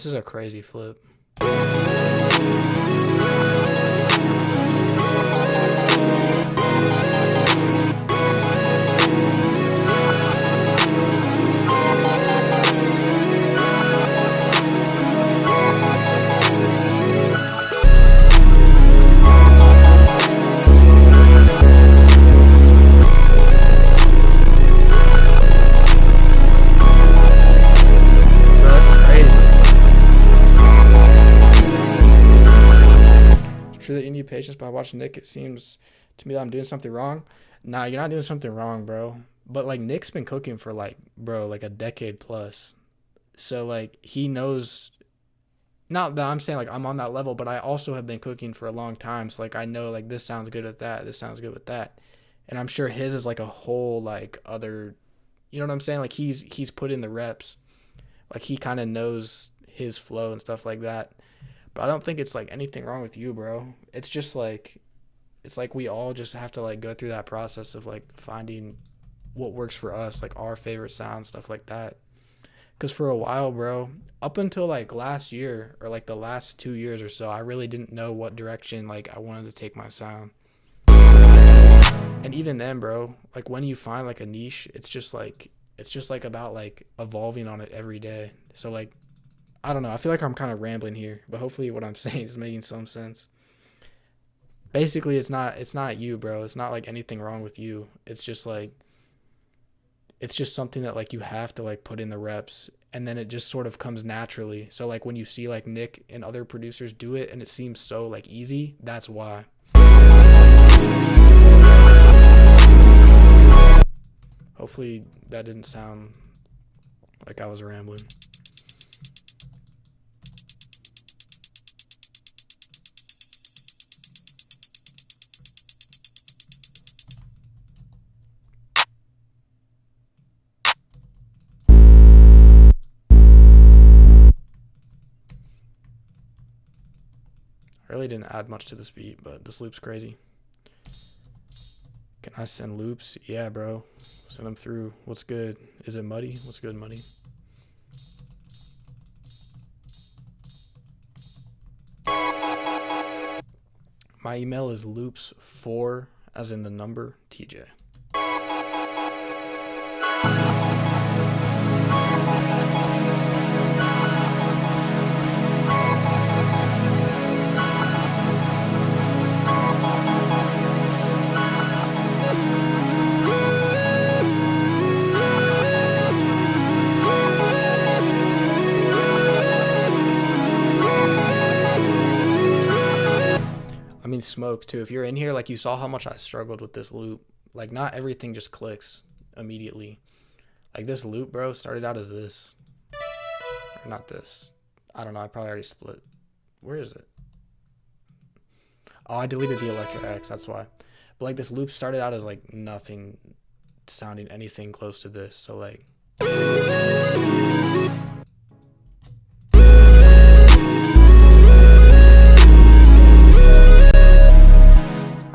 This is a crazy flip. True that you need patience, but I watch Nick, it seems to me that I'm doing something wrong. Nah, you're not doing something wrong, bro. But like Nick's been cooking for like, bro, like a decade plus. So like he knows, not that I'm saying like I'm on that level, but I also have been cooking for a long time. So like I know like this sounds good with that, this sounds good with that. And I'm sure his is like a whole like other, you know what I'm saying? Like he's put in the reps. Like he kind of knows his flow and stuff like that. But I don't think it's like anything wrong with you, bro. It's just like, it's like we all just have to like go through that process of like finding what works for us, like our favorite sound, stuff like that. Because for a while, bro, up until like last year or like the last 2 years or so, I really didn't know what direction like I wanted to take my sound. And even then, bro, like when you find like a niche, it's just like about like evolving on it every day. So like, I don't know. I feel like I'm kind of rambling here, but hopefully what I'm saying is making some sense. Basically, it's not you, bro. It's not like anything wrong with you. It's just something that like you have to like put in the reps, and then it just sort of comes naturally. So like when you see like Nick and other producers do it and it seems so like easy, that's why. Hopefully that didn't sound like I was rambling. I really didn't add much to this beat, but this loop's crazy. Can I send loops? Yeah, bro. Send them through. What's good? Is it Muddy? What's good, Muddy? My email is loops4, as in the number, TJ. Smoke too. If you're in here, like you saw how much I struggled with this loop. Like not everything just clicks immediately. Like this loop, bro, started out as this. Or not this. I don't know. I probably already split. Where is it? Oh, I deleted the Electro X. That's why. But like this loop started out as like nothing sounding anything close to this. So like.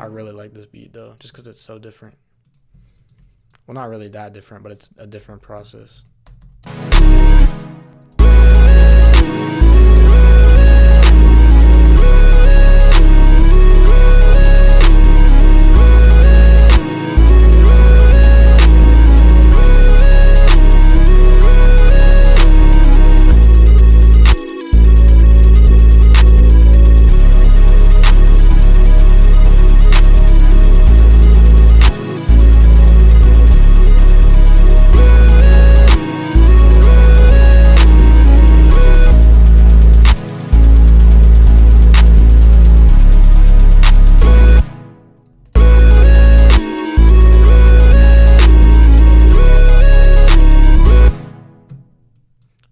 I really like this beat though, just because it's so different. Well, not really that different, but it's a different process.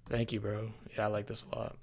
Thank you, bro. Yeah, I like this a lot.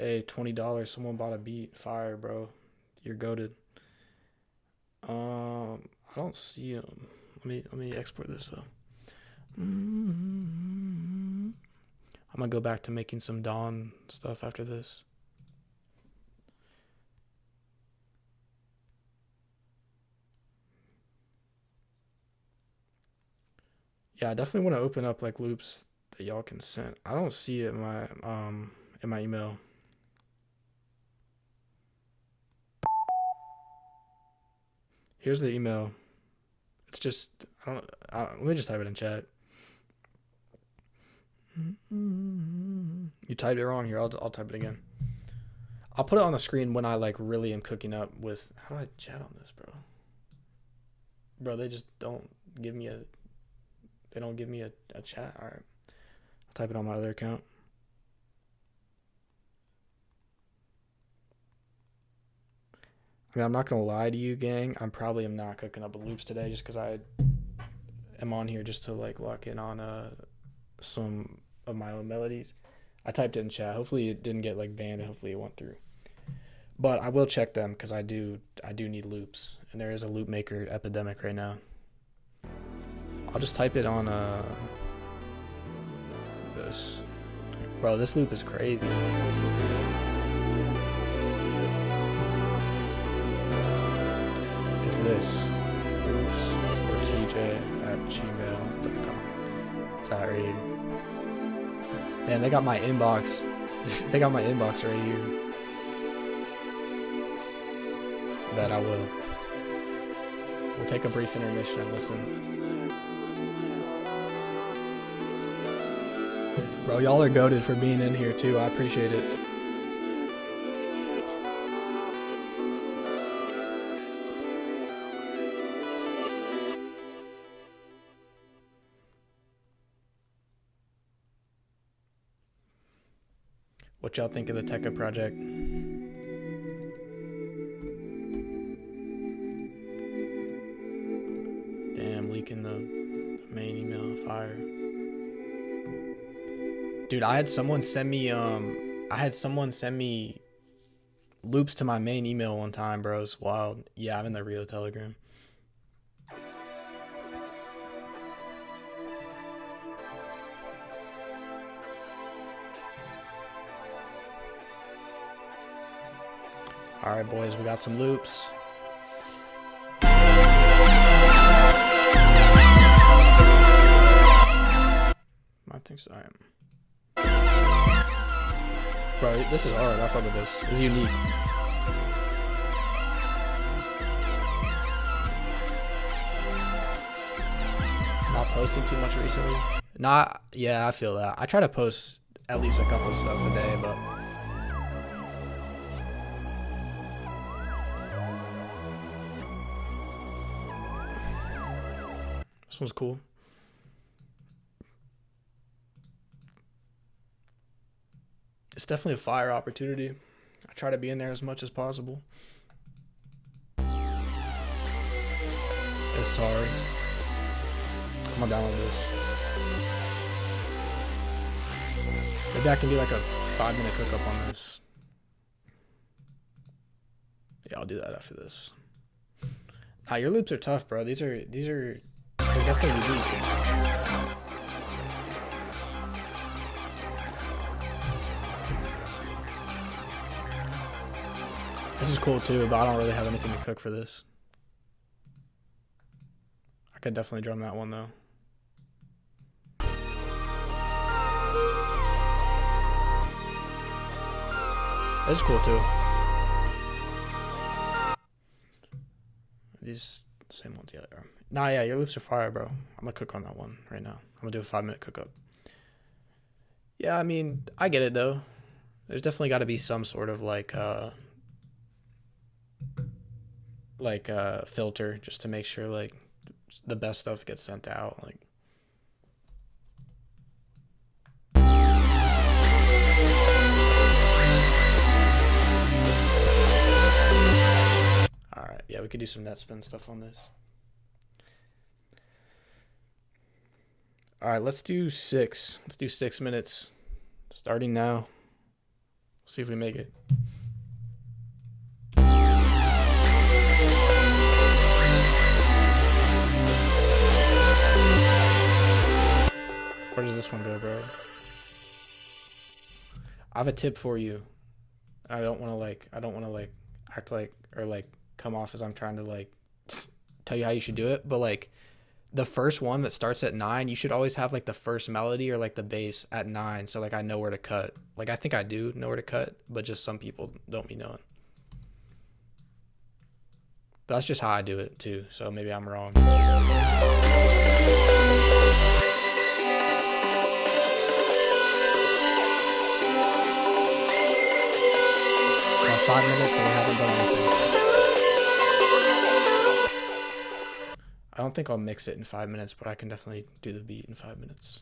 Hey, $20. Someone bought a beat. Fire, bro. You're goated. I don't see him. Let me export this though. I'm gonna go back to making some Dawn stuff after this. Yeah, I definitely want to open up like loops that y'all can send. I don't see it in my email. Here's the email. It's just let me just type it in chat. You typed it wrong here. I'll type it again. I'll put it on the screen when I like really am cooking up with. How do I chat on this, bro? Bro, they just don't give me a. They don't give me a chat. All right, I'll type it on my other account. I mean, I'm not gonna lie to you, gang. I probably am not cooking up loops today, just because I am on here just to like lock in on some of my own melodies. I typed it in chat. Hopefully it didn't get like banned. Hopefully it went through. But I will check them because I do need loops, and there is a loop maker epidemic right now. I'll just type it on this. Bro, this loop is crazy. It's this. Oops. Or tj@gmail.com. It's that right here. Man, they got my inbox. They got my inbox right here. Bet I will. We'll take a brief intermission and listen. Bro, y'all are goated for being in here too. I appreciate it. What y'all think of the Tekka project? Damn, leaking the main email. Fire. Dude, I had someone send me loops to my main email one time, bro. It's wild. Yeah, I'm in the Rio Telegram. All right, boys, we got some loops. I think so. All right. Bro, this is hard. I fuck with this. This is unique. Not posting too much recently. Yeah, I feel that. I try to post at least a couple of stuff a day, but this one's cool. It's definitely a fire opportunity. I try to be in there as much as possible. It's hard. I'm gonna download this. Maybe I can do like a 5-minute cookup on this. Yeah, I'll do that after this. Nah, your loops are tough, bro. They're definitely unique. This is cool too, but I don't really have anything to cook for this. I could definitely drum that one though. This is cool too. These same ones, yeah. Nah, yeah, your loops are fire, bro. I'm gonna cook on that one right now. I'm gonna do a 5-minute cookup. Yeah, I mean, I get it though. There's definitely got to be some sort of like filter just to make sure like the best stuff gets sent out. Like, all right, yeah, we could do some net spin stuff on this. All right, let's do 6 minutes starting now. See if we make it. Where does this one go, bro? I have a tip for you. I don't want to like act like or like come off as I'm trying to like tell you how you should do it, but like the first one that starts at 9, you should always have like the first melody or like the bass at 9, so like I know where to cut. Like I think I do know where to cut, but just some people don't be knowing. But that's just how I do it too, so maybe I'm wrong. 5 minutes and we haven't done anything. I don't think I'll mix it in 5 minutes, but I can definitely do the beat in 5 minutes.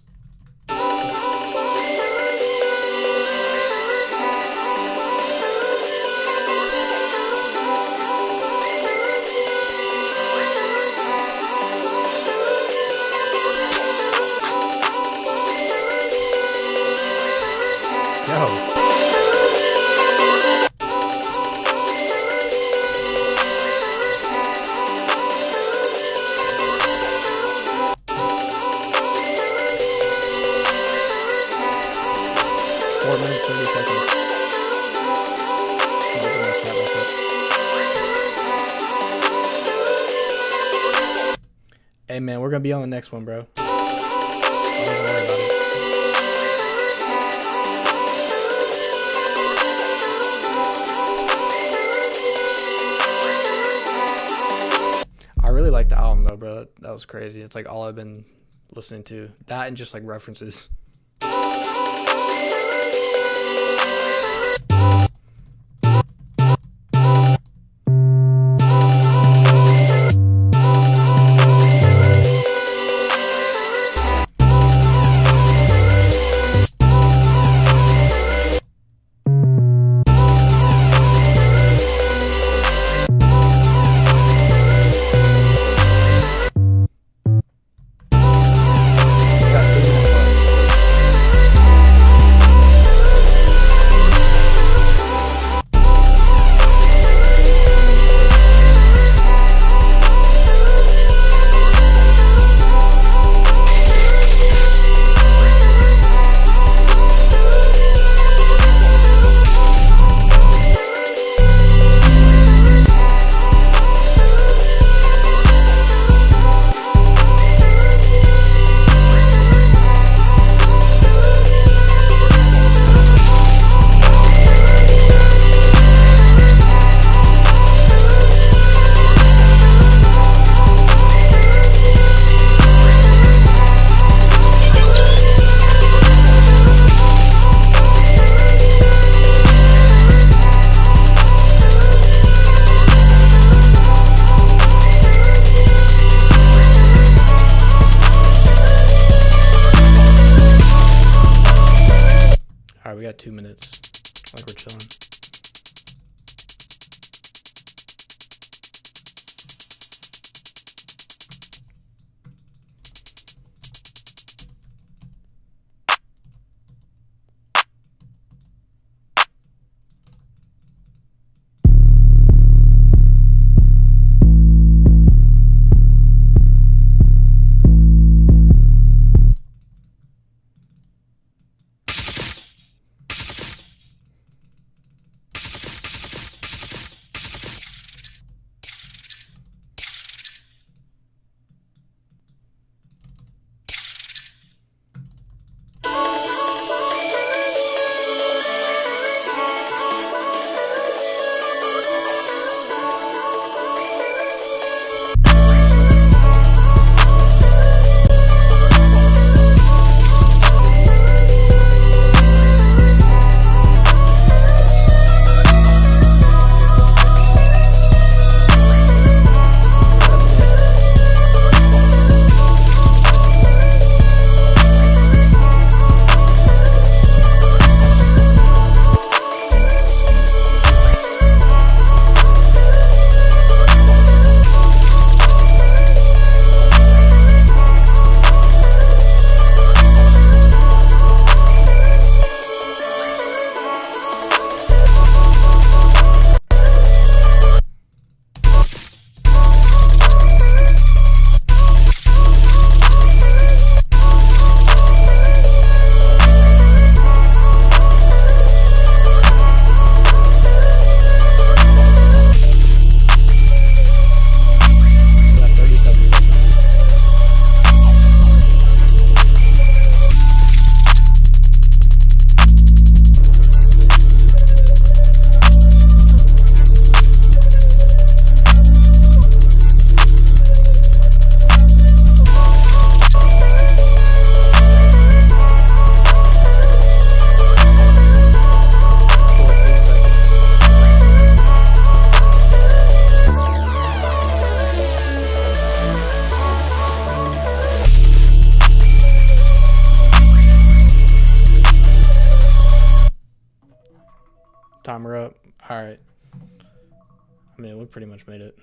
Yo. Hey man, we're gonna be on the next one, bro. Don't even worry about it. I really like the album though, bro. That was crazy. It's like all I've been listening to. That and just like references. Alright, we got 2 minutes. Like we're chilling. All right. I mean, we pretty much made it.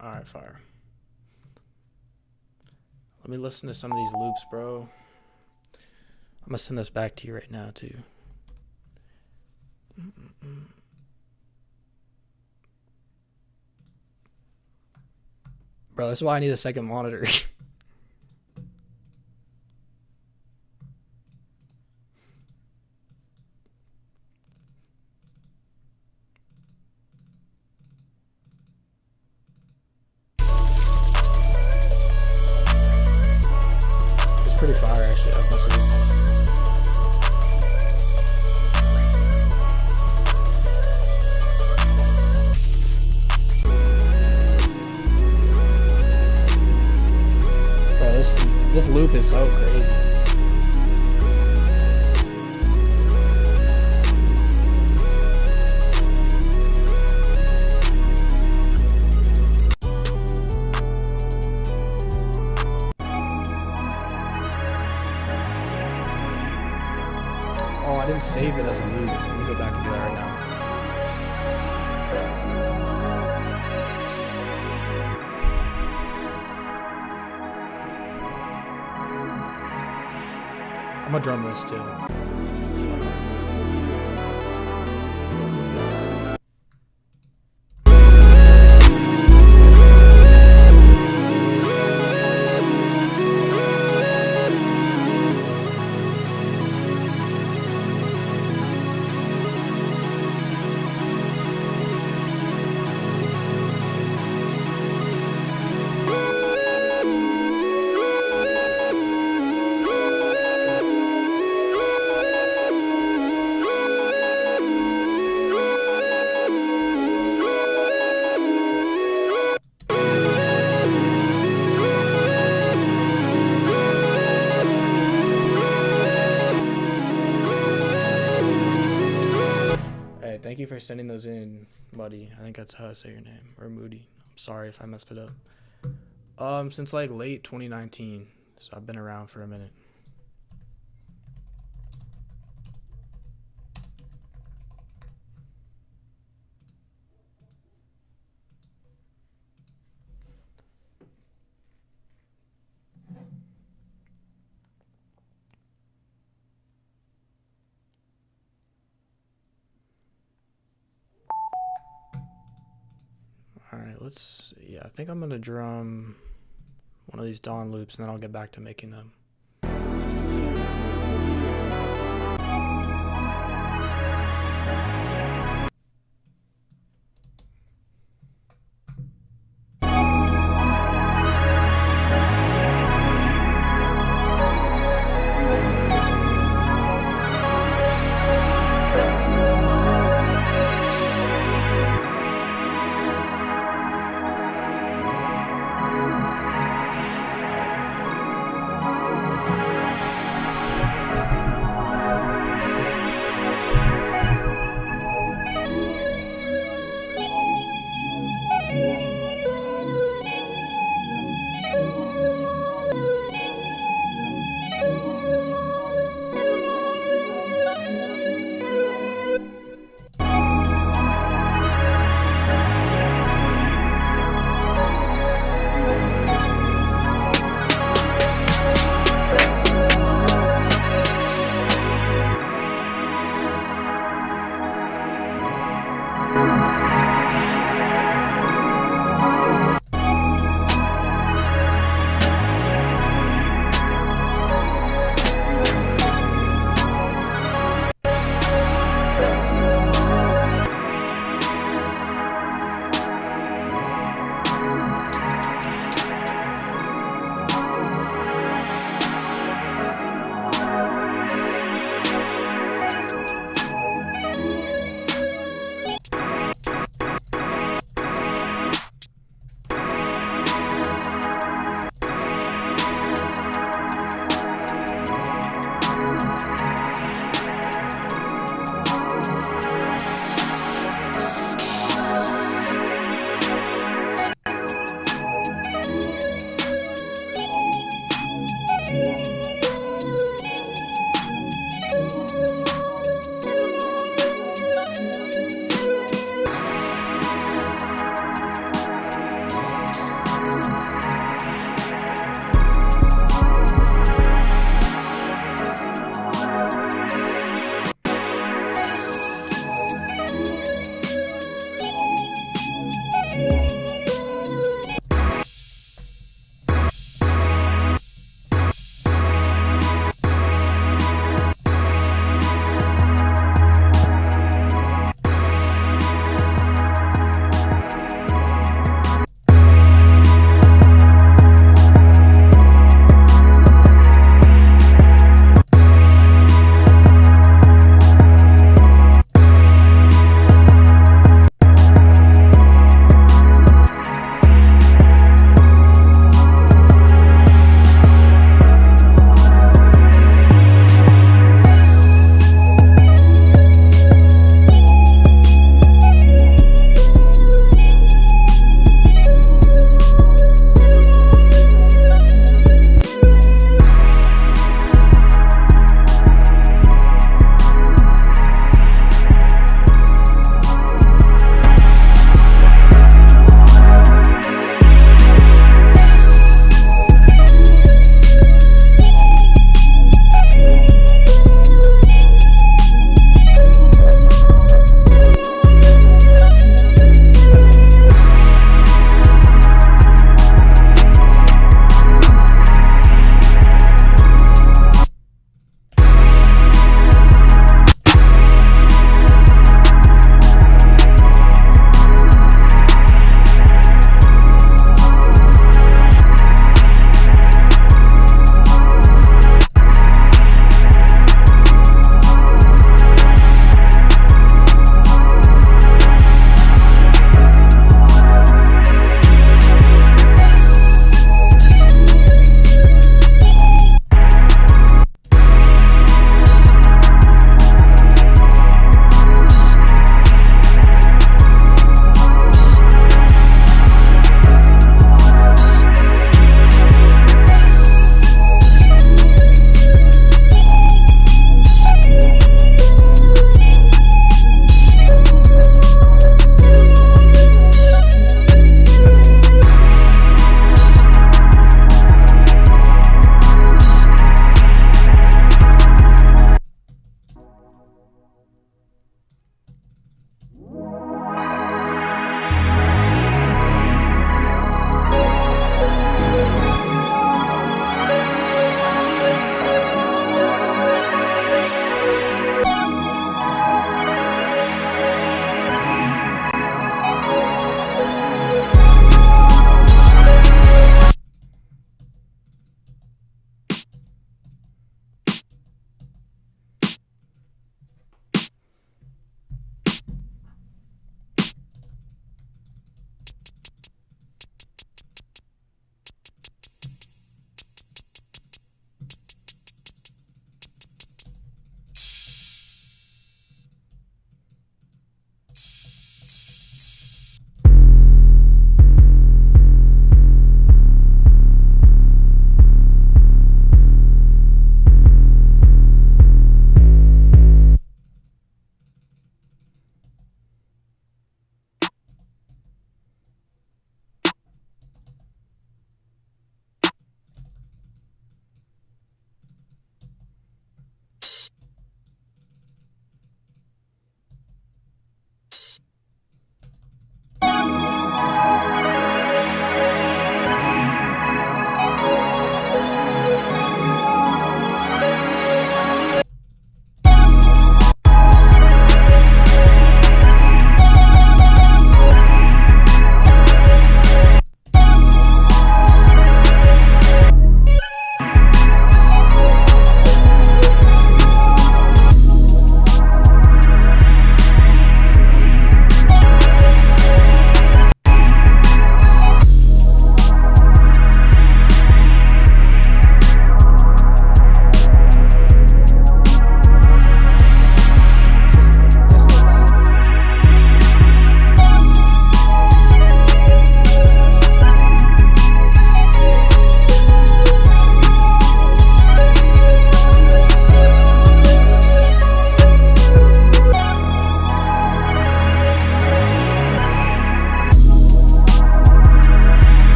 All right, fire. Let me listen to some of these loops, bro. I'm gonna send this back to you right now, too. Bro, that's why I need a second monitor. It's pretty fire, actually. I've most of this. Bro, this loop is so crazy. Oh, I didn't save it as a loop. Let me go back and do that right now. I'm gonna drum this too. Hey, thank you for sending those in, Muddy. I think that's how I say your name. Or Moody. I'm sorry if I messed it up. Since like late 2019. So I've been around for a minute. Alright, yeah, I think I'm gonna drum one of these Dawn loops and then I'll get back to making them.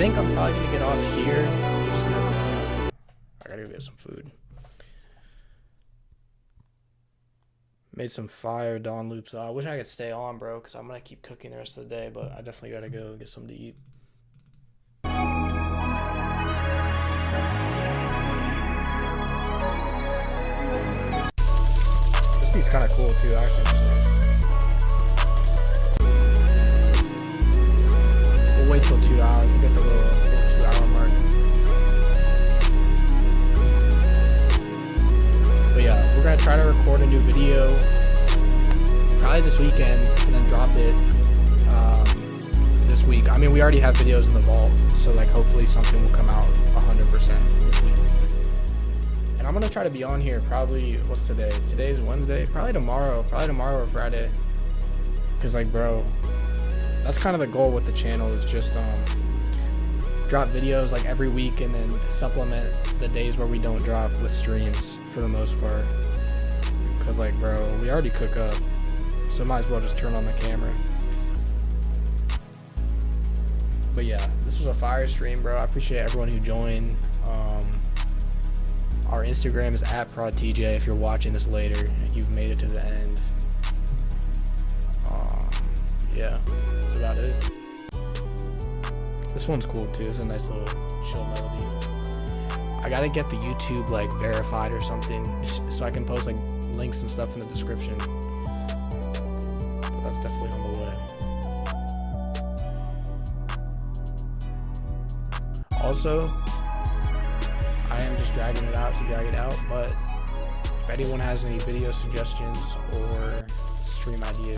think I'm probably gonna get off here. I gotta go get some food. Made some fire Dawn loops. I wish I could stay on, bro, because I'm gonna keep cooking the rest of the day, but I definitely gotta go get something to eat. This beat's kind of cool too, actually. We'll wait till 2 hours. We'll get the little 2 hour mark. But yeah, we're gonna try to record a new video probably this weekend and then drop it this week. I mean, we already have videos in the vault, so like hopefully something will come out 100% this week. And I'm gonna try to be on here probably, what's today? Today's Wednesday. Probably tomorrow or Friday. Cause like, bro, that's kind of the goal with the channel, is just drop videos like every week and then supplement the days where we don't drop with streams for the most part. Cause like, bro, we already cook up, so might as well just turn on the camera. But yeah, this was a fire stream, bro. I appreciate everyone who joined. Our Instagram is @ProdTJ. If you're watching this later, you've made it to the end. Yeah, that's about it. This one's cool too. It's a nice little chill melody. I gotta get the YouTube like verified or something, so I can post like links and stuff in the description. But that's definitely on the way. Also, I am just dragging it out to drag it out, but if anyone has any video suggestions or stream ideas,